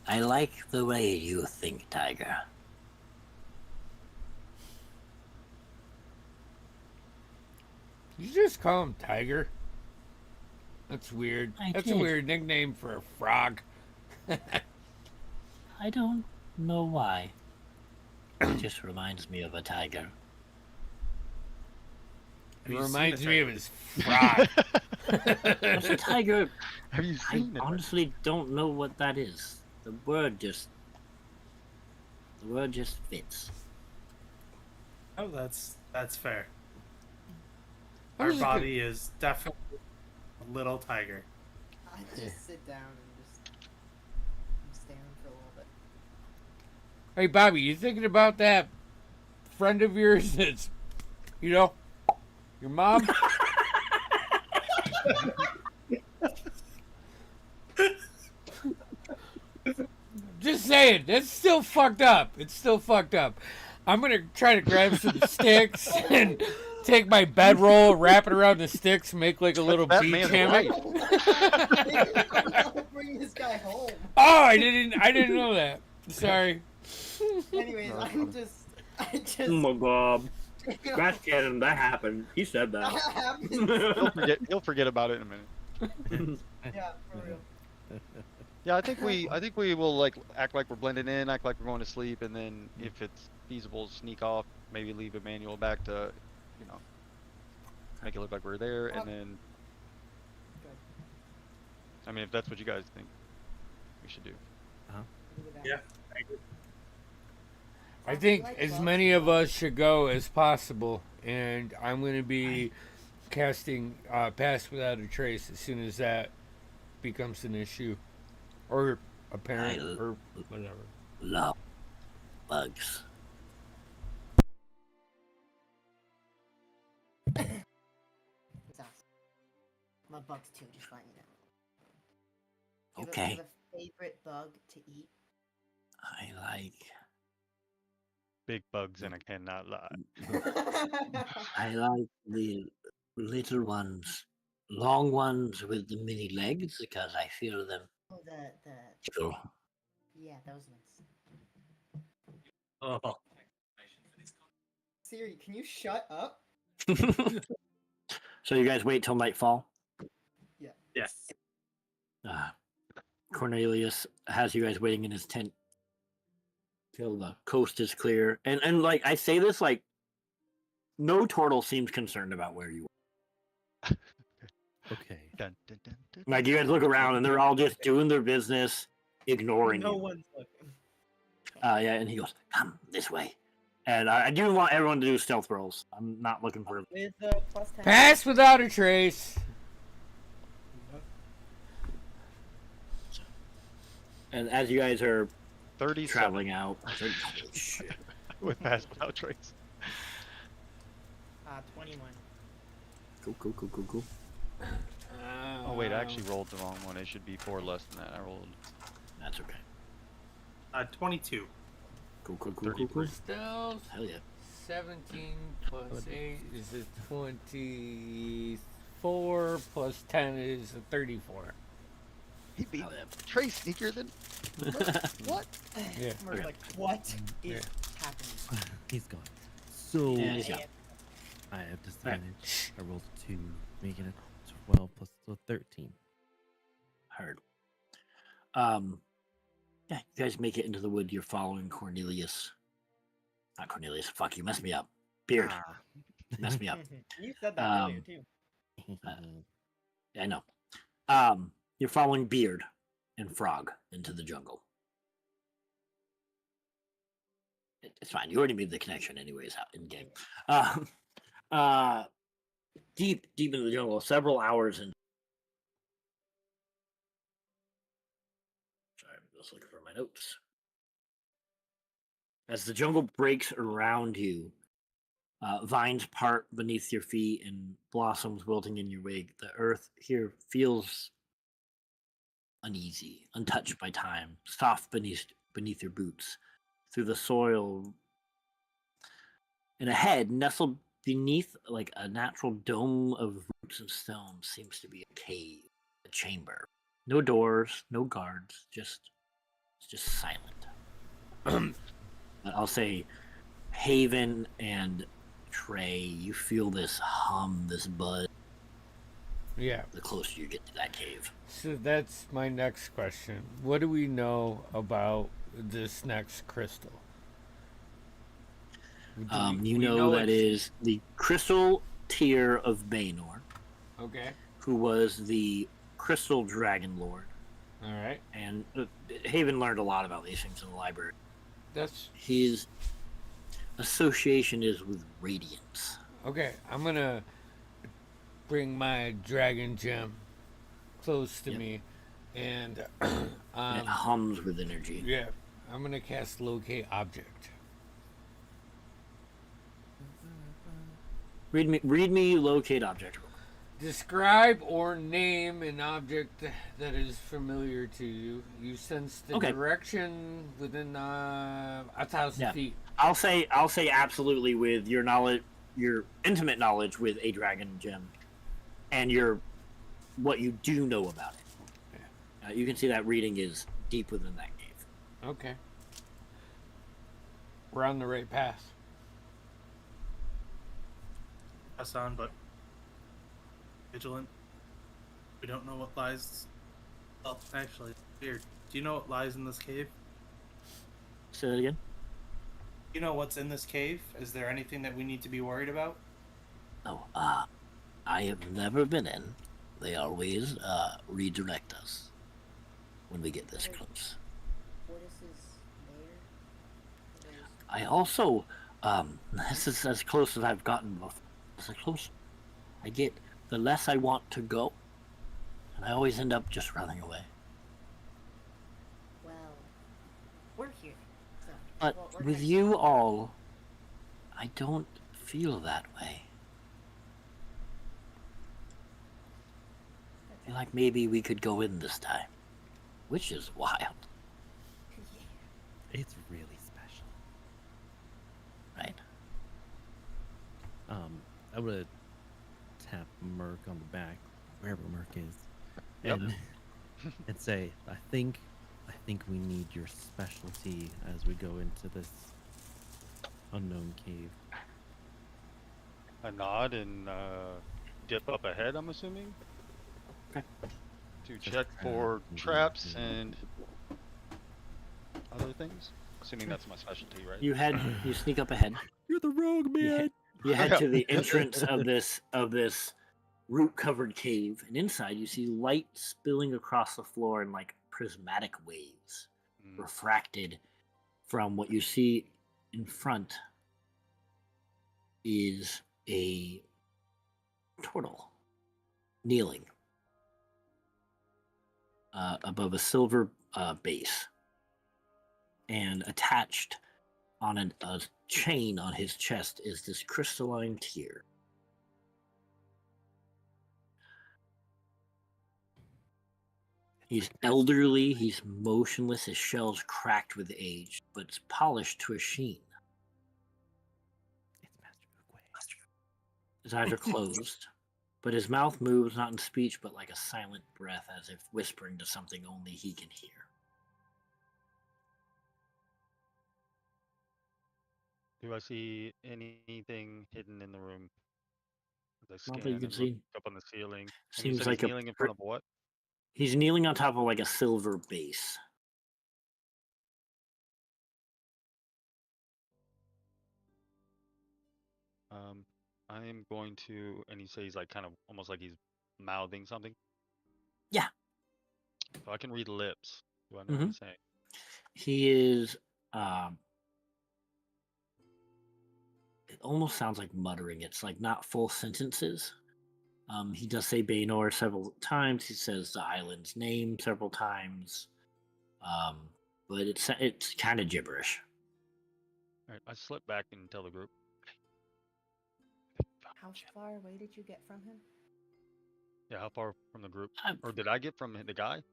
I like the way you think, Tiger. You just call him Tiger. That's weird. I That's did. a weird nickname for a frog. I don't know why. It just reminds me of a tiger. It Have you seen reminds a me of tiger? his frog. What's a tiger? have you I seen it? honestly don't know what that is. The word just fits. Oh, that's fair. I'm Our just body is definitely a little tiger. I just sit down and just I'm staring for a little bit. Hey, Bobby, you thinking about that friend of yours that's, your mom? Just saying, that's still fucked up. It's still fucked up. I'm gonna try to grab some sticks and take my bedroll, wrap it around the sticks, make like a little That beach man's hammock. wife. Bring this guy home. Oh, I didn't know that. Sorry. Anyways, I just. Oh my god. That's canon. That happened. He said That that. happens. He'll forget about it in a minute. Yeah, for real. Yeah, I think we will like act like we're blending in, act like we're going to sleep, and then if it's feasible, sneak off, maybe leave Emmanuel back to, make it look like we're there, and then. Good. I mean, if that's what you guys think we should do. Do that. Yeah. I think as many of us should go as possible, and I'm going to be casting Pass Without a Trace as soon as that becomes an issue, or apparent, or whatever. Love bugs. It's awesome. I'm a bugs too, just letting you know. Okay. You have a favorite bug to eat? I like. Big bugs, and I cannot lie. I like the little ones, long ones with the mini legs because I feel them Oh, the tickle. yeah, those ones. Oh, Siri, can you shut up? So you guys wait till nightfall. yes. Cornelius has you guys waiting in his tent till the coast is clear. And like I say this, like no turtle seems concerned about where you are. Okay. Dun, dun, dun, dun, Like you guys look around and they're all just doing their business, ignoring No you. one's looking. Yeah, and he goes, "Come this way." And I do want everyone to do stealth rolls. I'm not looking for. With plus 10. Pass without a trace. And as you guys are 37 traveling out, it's like, holy shit. with pass without trace. 21. Cool. Oh wait, I actually rolled the wrong one. It should be 4 less than that. I rolled. That's okay. 22. Cool. 33. Stealth. Hell yeah. 17 plus 8 is a 24 plus 10 is a 34. He beat Hell yeah. Trace sneaker then. What? Yeah. We're Okay. like, what is Yeah. happening? He's gone. So Yeah, he's gone. I have disadvantage. I rolled 2, making it 12 plus 13. Heard. Yeah, you guys make it into the wood. You're following Cornelius. Not Cornelius. Fuck, you messed me up. Beard. Messed me up. You said that earlier Um, too. I know. You're following Beard and Frog into the jungle. It's fine. You already made the connection, anyways, out in game. Deep into the jungle, several hours in. Sorry, I'm just looking for my notes. As the jungle breaks around you, vines part beneath your feet and blossoms wilting in your wake. The earth here feels uneasy, untouched by time, soft beneath your boots. Through the soil, and ahead, nestled beneath like a natural dome of roots and stones, seems to be a cave, a chamber. No doors, no guards, just silent. But I'll say, Haven and Trey, you feel this hum, this buzz. Yeah. The closer you get to that cave. So that's my next question. What do we know about this next crystal? You know that it's- is the crystal tier of Baynor, Okay. who was the crystal dragon lord. All right. And Haven learned a lot about these things in the library. That's His association is with radiance. okay. I'm gonna bring my dragon gem close to Yep. me, and And it hums with energy. yeah, I'm gonna cast locate object. Read me locate object. Describe or name an object that is familiar to you. You sense the Okay. direction within 1,000 Yeah. feet. I'll say absolutely with your knowledge, your intimate knowledge with a dragon gem, and what you do know about it. You can see that reading is deep within that cave. Okay. We're on the right path. Press on, but vigilant. We don't know what lies. Well, actually, weird. Do you know what lies in this cave? Say that again. Do you know what's in this cave? Is there anything that we need to be worried about? Oh, I have never been in. They always redirect us when we get this close. What is this there? I also, this is as close as I've gotten before. The closer I get, the less I want to go, and I always end up just running away. Well, we're here. So, But well, we're with gonna- you all, I don't feel that way. I feel like maybe we could go in this time, which is wild, It's really special. right? I would tap Merc on the back, wherever Merc is, Yep. and say, I think we need your specialty as we go into this unknown cave. A nod and dip up ahead, I'm assuming. Okay. To Just check trap for and traps yeah. and other things. Assuming that's my specialty, right? You sneak up ahead. You're the rogue man. You head to the entrance of this root-covered cave, and inside you see light spilling across the floor in like prismatic waves, Mm. refracted from what you see in front is a turtle kneeling above a silver base, and attached on a chain on his chest is this crystalline tear. He's elderly, he's motionless, his shell's cracked with age, but it's polished to a sheen. It's Master Oogway. His eyes are closed, but his mouth moves not in speech, but like a silent breath, as if whispering to something only he can hear. Do I see anything hidden in the room? As I Not that scan you can and look see. up on the ceiling. And you Seems said like he's kneeling in front of what? he's kneeling on top of like a silver base. I am going to, and he says like kind of almost like he's mouthing something. Yeah. So I can read lips. Do I know what Mhm. he's saying? He is. It almost sounds like muttering. It's like not full sentences. He does say Baynor several times. He says the island's name several times. But it's kind of gibberish. All right, I slip back and tell the group. How far away did you get from him? Yeah, how far from the group? I- Or did I get from the guy?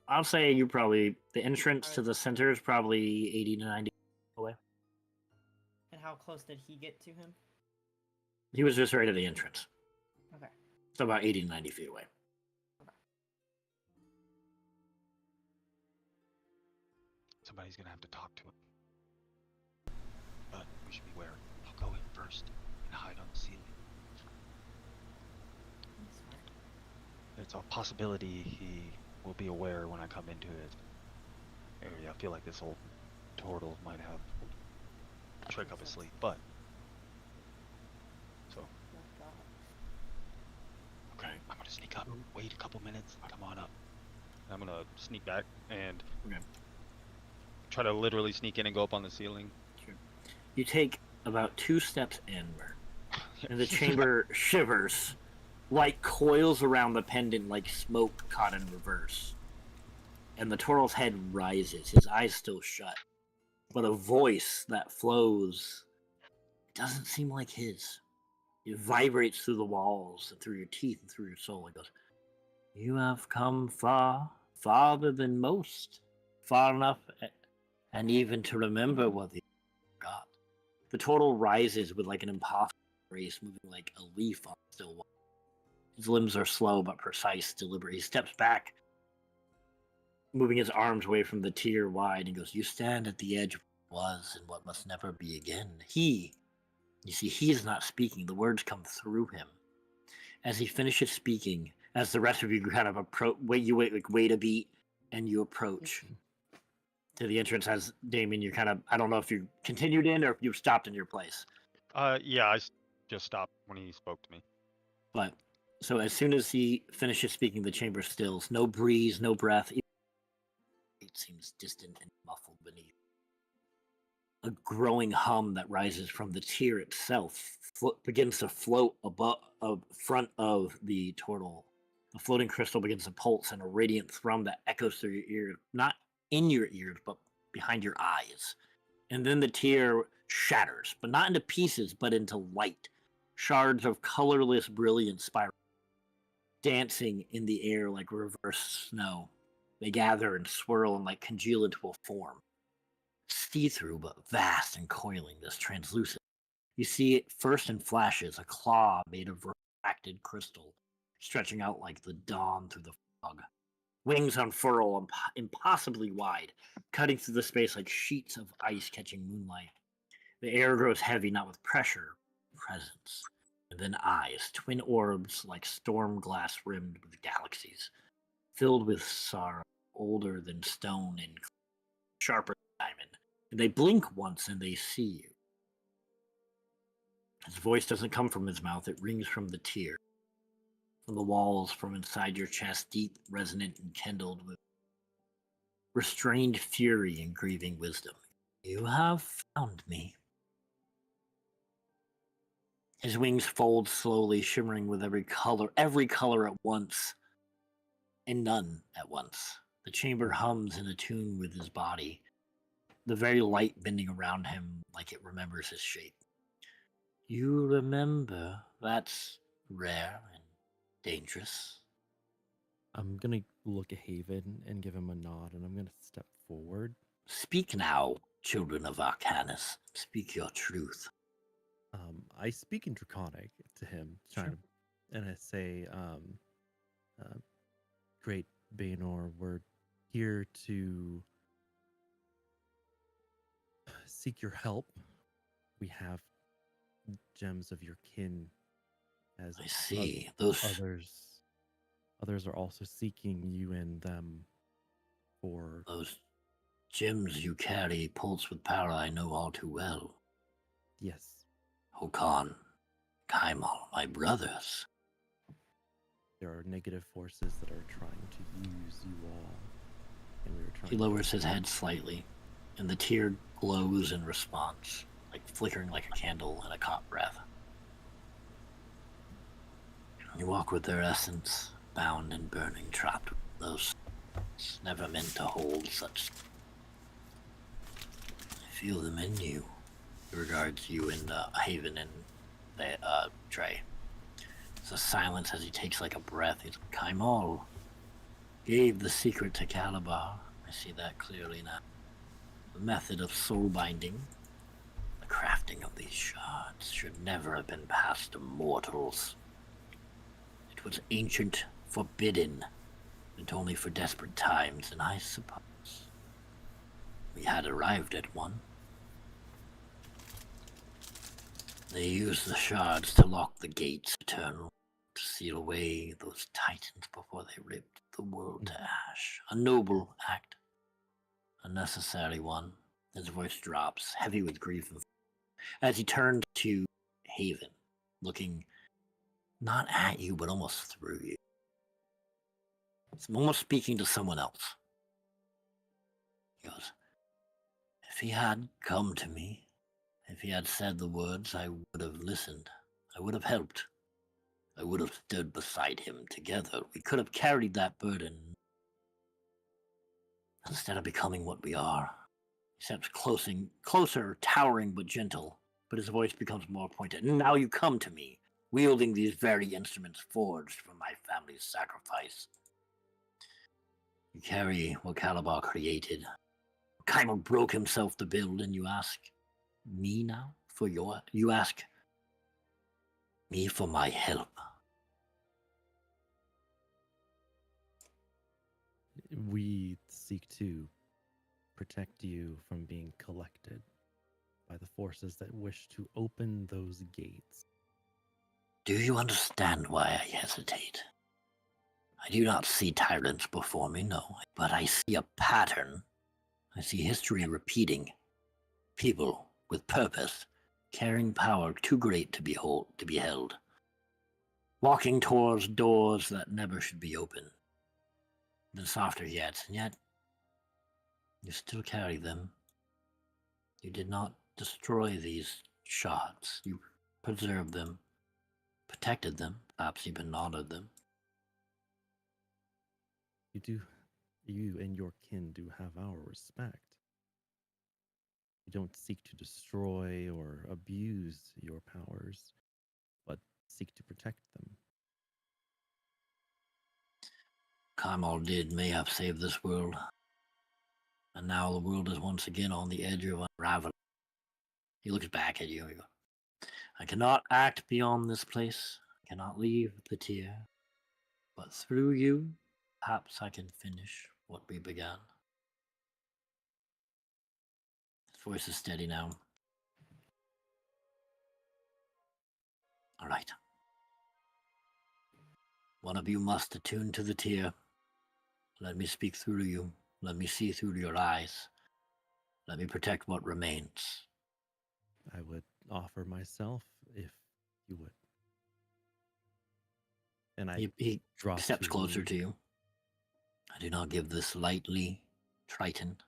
I'll say you probably the entrance to the center is probably 80 to 90 away. And how close did he get to him? He was just right at the entrance, Okay. so about 80 to 90 feet away. Somebody's gonna have to talk to him. But we should be wary. I'll go in first and hide on the ceiling. It's a possibility he will be aware when I come into his area. I feel like this old turtle might have a trick up his sleeve, but so okay, I'm gonna sneak up. Wait a couple minutes. Come on up. I'm gonna sneak back and try to literally sneak in and go up on the ceiling. Sure. You take about 2 steps inward, and the chamber shivers, light coils around the pendant like smoke caught in reverse. And the turtle's head rises, his eyes still shut. But a voice that flows doesn't seem like his. It vibrates through the walls and through your teeth and through your soul. It goes, "You have come far, farther than most, far enough and even to remember what you got." The turtle rises with like an impossible grace, moving like a leaf on still water. His limbs are slow but precise, deliberate. He steps back, moving his arms away from the tier wide, and goes, "You stand at the edge of what was and what must never be again." You see, he is not speaking. The words come through him. As he finishes speaking, as the rest of you kind of approach, wait a beat, and you approach to the entrance. As Damien, you're kind of, I don't know if you continued in or if you stopped in your place. Yeah, just stopped when he spoke to me. But so as soon as he finishes speaking, the chamber stills. No breeze, no breath. It seems distant and muffled beneath. A growing hum that rises from the tier itself begins to float above, front of the turtle. The floating crystal begins to pulse, and a radiant thrum that echoes through your ears, not in your ears, but behind your eyes. And then the tier shatters, but not into pieces, but into light. Shards of colorless brilliance spiral, dancing in the air like reverse snow. They gather and swirl and like congeal into a form. See-through but vast and coiling, this translucent. You see it first in flashes, a claw made of refracted crystal, stretching out like the dawn through the fog. Wings unfurl impossibly wide, cutting through the space like sheets of ice catching moonlight. The air grows heavy, not with pressure, presence. And then eyes, twin orbs like storm glass rimmed with galaxies, filled with sorrow, older than stone and sharper than diamond. And they blink once and they see you. His voice doesn't come from his mouth, it rings from the tier, from the walls, from inside your chest, deep, resonant, and kindled with restrained fury and grieving wisdom. "You have found me." His wings fold slowly, shimmering with every color at once, and none at once. The chamber hums in a tune with his body, the very light bending around him like it remembers his shape. You remember, that's rare and dangerous. I'm gonna look at Haven and give him a nod, and I'm gonna step forward. Speak now, children of Arcanus. Speak your truth. I speak in Draconic to him, and I say, "Great Baenor, we're here to seek your help. We have gems of your kin, as I see. Those others are also seeking you and them for." those gems you carry pulse with power I know all too well. Yes. Hokan, Kaimal, my brothers. There are negative forces that are trying to use you all, and we were trying. He lowers his head slightly, and the tear glows in response, like flickering like a candle in a cot breath. You walk with their essence, bound and burning, trapped with those never meant to hold such. I feel them in you. He regards you and Haven and Trey. It's a silence as he takes like a breath. He's like, Kaimal gave the secret to Calabar. I see that clearly now. The method of soul binding, the crafting of these shards, should never have been passed to mortals. It was ancient, forbidden, and only for desperate times, and I suppose we had arrived at one. They used the shards to lock the gates eternal, to seal away those titans before they ripped the world to ash. A noble act, a necessary one. His voice drops, heavy with grief, as he turned to Haven, looking not at you, but almost through you. It's almost speaking to someone else. He goes, if he had come to me, if he had said the words, I would have listened. I would have helped. I would have stood beside him together. We could have carried that burden. Instead of becoming what we are. He steps closer, towering but gentle, but his voice becomes more pointed. And now you come to me, wielding these very instruments forged from my family's sacrifice. You carry what Calabar created. Kaimal broke himself to build, and you ask me now for you ask me for my help. We seek to protect you from being collected by the forces that wish to open those gates. Do you understand why I hesitate? I do not see tyrants before me, no, but I see a pattern. I see history repeating. People with purpose, carrying power too great to be held, walking towards doors that never should be open. Then softer he adds, and yet you still carry them. You did not destroy these shards. You preserved them, protected them, perhaps even honored them. You and your kin do have our respect. You don't seek to destroy or abuse your powers, but seek to protect them. Kaimal may have saved this world, and now the world is once again on the edge of unraveling. He looks back at you and goes, I cannot act beyond this place. I cannot leave the tier, but through you, perhaps I can finish what we began. His voice is steady now. All right. One of you must attune to the tier. Let me speak through you. Let me see through your eyes. Let me protect what remains. I would offer myself if you would. And He drop steps to closer the- to you. I do not give this lightly, Triton.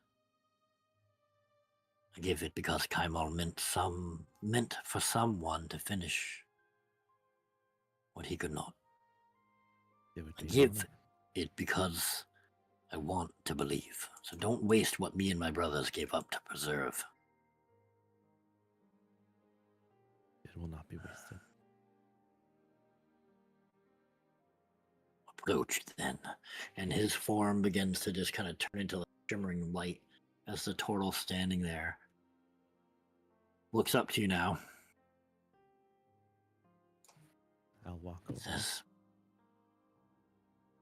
I give it because Kaimal meant for someone to finish what he could not. It would I be an give honor. it because I want to believe. So don't waste what me and my brothers gave up to preserve. It will not be wasted. Approached then, and his form begins to just kind of turn into a shimmering light as the turtle standing there looks up to you now. I'll walk over. Says,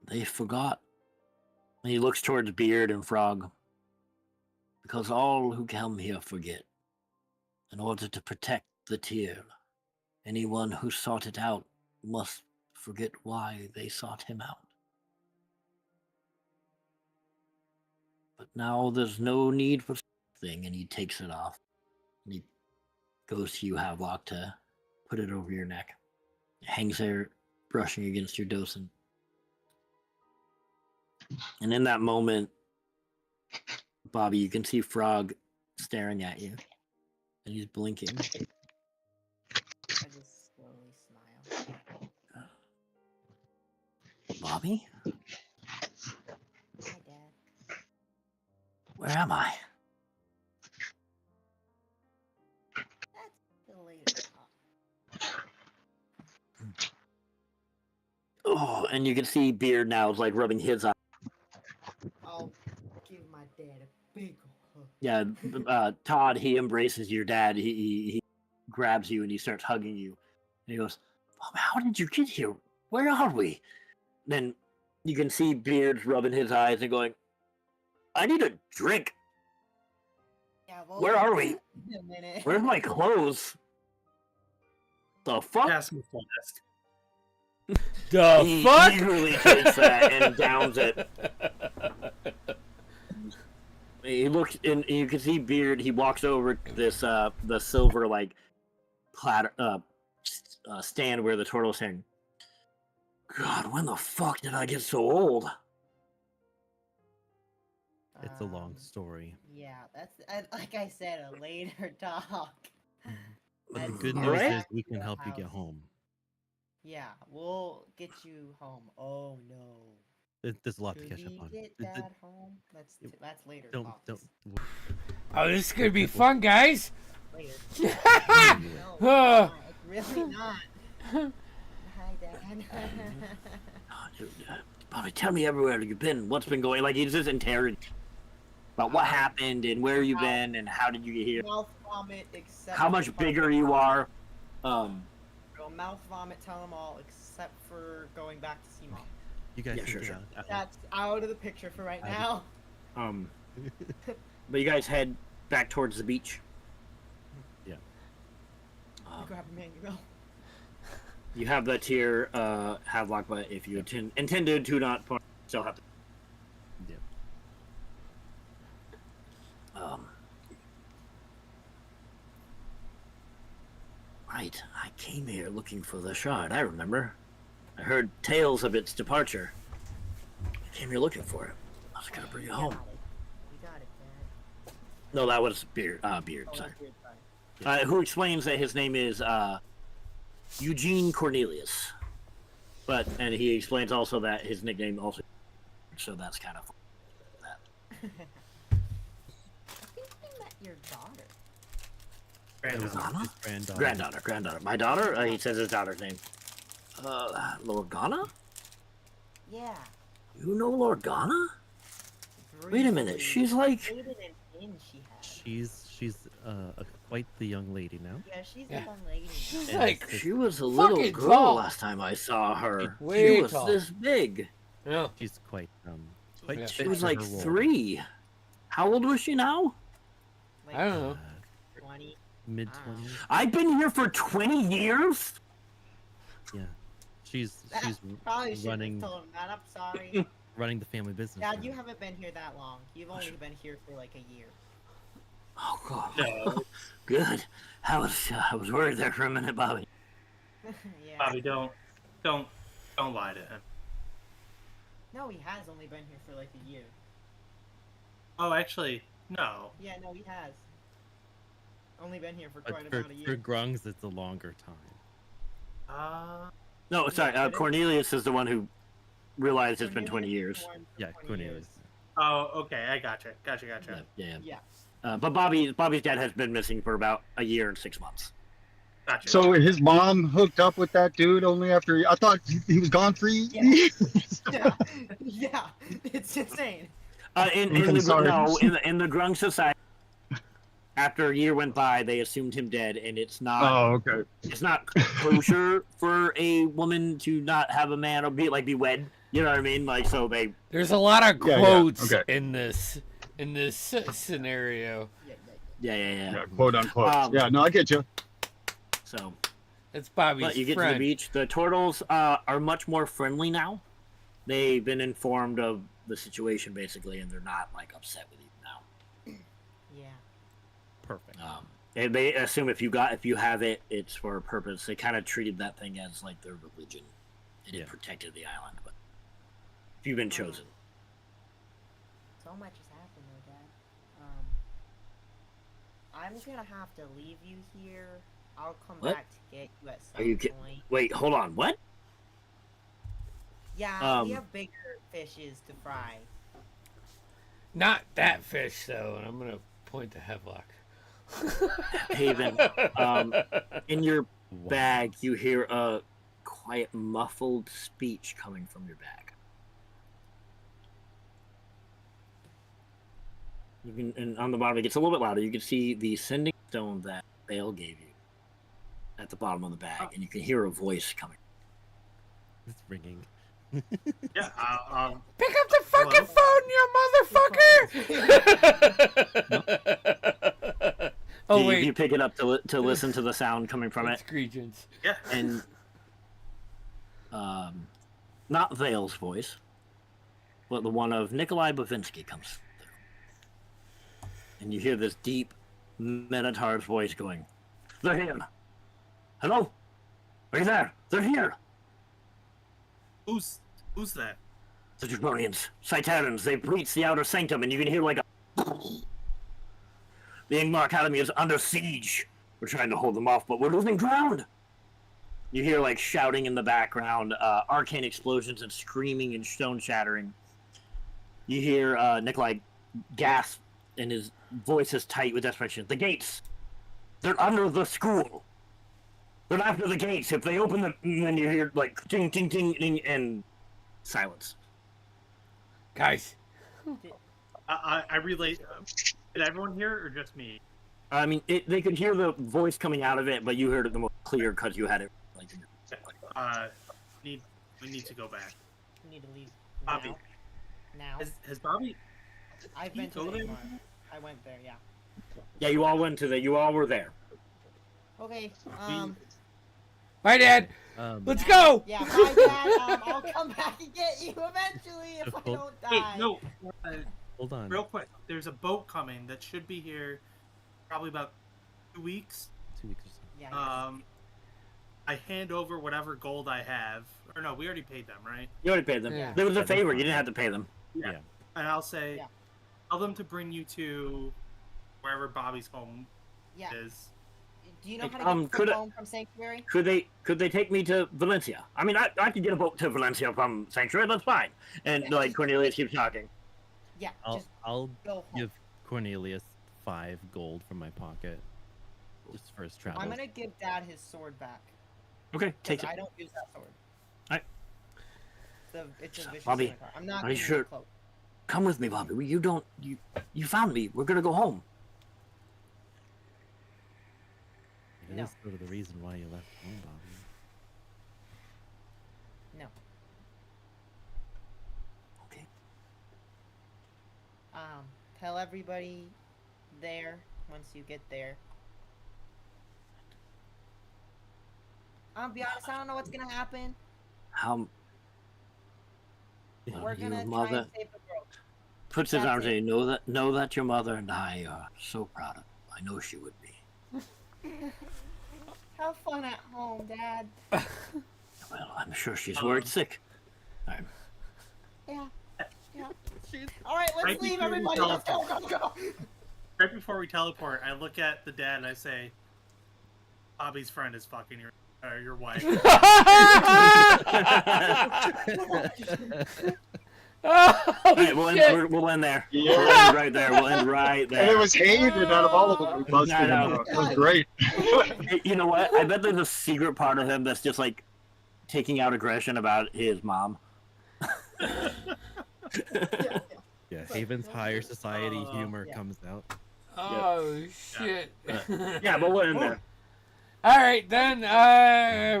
they forgot. And he looks towards Beard and Frog. Because all who come here forget. In order to protect the tier, anyone who sought it out must forget why they sought him out. But now there's no need for thing, and he takes it off. And he goes to you, Havelock, to put it over your neck. It hangs there, brushing against your docent. And in that moment, Bobby, you can see Frog staring at you. And he's blinking. I just slowly smile. Bobby? Hi, Dad. Where am I? That's the later talk. Oh, and you can see Beard now is like rubbing his eye. I'll give my dad a big hug. Yeah, Todd, he embraces your dad. He grabs you and he starts hugging you. And he goes, Mom, how did you get here? Where are we? Then you can see Beard rubbing his eyes and going, I need a drink. Yeah, we'll Where get are to we? that in a minute. Where's my clothes? The fuck? Pass me fast. The He fuck? eagerly takes that and downs it. He looks, and you can see Beard. He walks over to this the silver like platter stand where the turtle's hanging. God, when the fuck did I get so old? It's a long Um, story. Yeah, that's like I said, a later talk. But the That's good all news right. is we can help you get House. home. Yeah, we'll get you home. Oh no. There's a lot to Should catch up we on. get Dad home? That's later Don't talks. Oh, this is gonna be fun, guys. Later. Ah! No, Oh. it's really not. Hi, Dad. Bobby, tell me everywhere you've been. What's been going? Like he's just interrogating about what happened and where you've been and how did you get here? Mouth vomit, except How for much part bigger of you the- are? Go mouth vomit, tell them all, except for going back to see Mom. You guys Yeah, can sure, get sure. out. That's out of the picture for right I- now. But you guys head back towards the beach. Yeah. You grab a mango. You have that tier Havelock, but if you intended to not, still have to. Yeah. Right, I came here looking for the shard. I remember. I heard tales of its departure. I came here looking for it. I was gonna bring it home. We got it, Dad. No, that was Beard. Beard. Oh, Sorry. that's weird, sorry. Who explains that his name is Eugene Cornelius, and he explains also that his nickname also. So that's kind of that. I think we met your daughter. Lorgana? His Granddaughter. My daughter? He says his daughter's name. Lorgana? Yeah. You know Lorgana? Wait a minute. She's like. Dated an inn she had. She's quite the young lady now. Yeah, she's Yeah. a young lady now. She's And like, it's- She was a little Fucking girl tall. last time I saw her. Way She was tall. this big. yeah. She's quite Yeah. She fit was for like her role. 3. How old was she now? Like, I don't know. 20. Mid Wow. 20s. I've been here for 20 years? Yeah. She's Probably should running have told him that. I'm sorry. running the family business. Dad, now. you haven't been here that long. You've only been here for like a year. Oh, God. No, Good. I was worried there for a minute, Bobby. Yeah. Bobby, don't lie to him. No, he has only been here for like a year. Oh, actually, no. Yeah, no, he has. Only been here for But quite for about a year. Grungs, it's a longer time. No, sorry. but it's- Cornelius is the one who realized it's been 20 Cornelius is years. the one for Yeah, 20 Cornelius. years. Oh, okay. I gotcha. Yeah. Yeah. But Bobby's dad has been missing for about a year and 6 months. Gotcha. So his mom hooked up with that dude only after I thought he was gone for Yeah. years. Yeah. It's insane. In I'm the sorry. in the Grung Society, after a year went by, they assumed him dead, and it's not Oh, okay. it's not kosher for a woman to not have a man or be wed. You know what I mean? Like, so they. There's a lot of Yeah, yeah, quotes okay. in this scenario. Yeah. Quote unquote. Um, No, I get you. So, It's Bobby's but you get to the friend. beach. The turtles are much more friendly now. They've been informed of the situation basically, and they're not like upset with you now. Yeah. Perfect. And they assume if you have it, it's for a purpose. They kind of treated that thing as like their religion, and Yeah. it protected the island. But if you've been chosen, So much has happened though, Dad. I'm gonna have to leave you here. I'll come What? back to get you at Are you some ki- point. wait, hold on, what? Yeah, we have bigger fishes to fry. Not that fish though, and I'm gonna point to Hevlock. Haven, in your bag, you hear a quiet, muffled speech coming from your bag. You can, and on the bottom, it gets a little bit louder. You can see the sending stone that Bale gave you at the bottom of the bag, and you can hear a voice coming. It's ringing. Yeah. Pick up the fucking phone, you motherfucker! Oh you, wait, you pick it up to listen to the sound coming from it's it, Gregens. Yeah. and not Vale's voice, but the one of Nikolai Bavinsky comes through. And you hear this deep Minotaur's voice going, "They're here. Hello? Are you there? They're here. Who's that? The Draconians, Cyterans, they've breached the outer sanctum, and you can hear like a... The Ingmar Academy is under siege. We're trying to hold them off, but we're losing ground. You hear like shouting in the background, arcane explosions and screaming and stone shattering. You hear Nikolai gasp, and his voice is tight with desperation. The gates! They're under the school! They're after the gates. If they open them, then you hear like ting, ting, ting, ting, and silence. Guys, I relate. Did everyone hear it or just me? I mean, they could hear the voice coming out of it, but you heard it the most clear because you had it. Like, We need to go back. You need to leave Bobby. now. Has Bobby? I've you been to go the there? Ingmar. I went there, yeah. yeah, you all went to the. You all were there. Okay, my dad, Um, let's go. yeah, my dad, I'll come back and get you eventually if I don't die. Wait, no. hold on. Real quick, there's a boat coming that should be here, probably about 2 weeks. 2 weeks or so. Yeah, I hand over whatever gold I have, or no, we already paid them, right? You already paid them. Yeah. There was a Yeah, that's favor. fine. You didn't have to pay them. Yeah. And I'll say, Yeah. tell them to bring you to wherever Bobby's home yeah. is. Do you know how to Um, get could I- home from Sanctuary? Could they take me to Valencia? I mean, I could get a boat to Valencia from Sanctuary. That's fine. And Yeah, like just- Cornelius keeps talking. Yeah, I'll just I'll go home. give Cornelius 5 gold from my pocket, just for his travel. I'm gonna give Dad his sword back. Okay, 'cause take it. I don't use that sword. Alright. It's a vicious Bobby, scimitar. I'm not are you giving you sure? a cloak. Come with me, Bobby. You found me. We're gonna go home. It No. is sort of the reason why you left home, Bobby. No. Okay. Tell everybody there once you get there. I'll be honest, I don't know what's gonna happen. How? We're Your gonna try mother and save the world. puts his That's arms it. in. Know that your mother and I are so proud of you. I know she would be. Have fun at home, Dad. Well, I'm sure she's worried sick. I'm, Yeah. Yeah. All right, let's Right leave, before we everybody. Let's go, go, go. Right before we teleport, I look at the dad and I say, Bobby's friend is fucking here. Or your wife. Oh, Alright, we'll shit. we'll end there. Yeah. We'll end right there. We'll end right there. And it was Hayden out of all of them who busted him know. out. It was great. You know what? I bet there's a secret part of him that's just like taking out aggression about his mom. Yeah, Haven's higher society humor comes out. Oh, shit. Yeah, but we'll end there. All right, then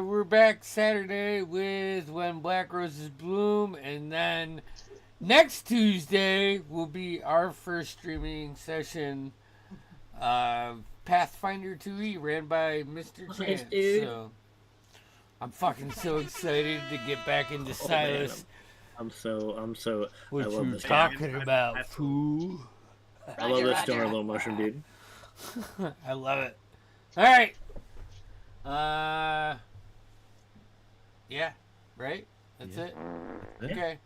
we're back Saturday with When Black Roses Bloom, and then next Tuesday will be our first streaming session, Pathfinder 2E, ran by Mr. Nice, Chance. dude. So I'm fucking so excited to get back into Silas. I'm so. What I love you this. talking about, fool? I love this Roger. stoner little mushroom dude. I love it. All right. Yeah, right? That's Yeah. it? Yeah. Okay.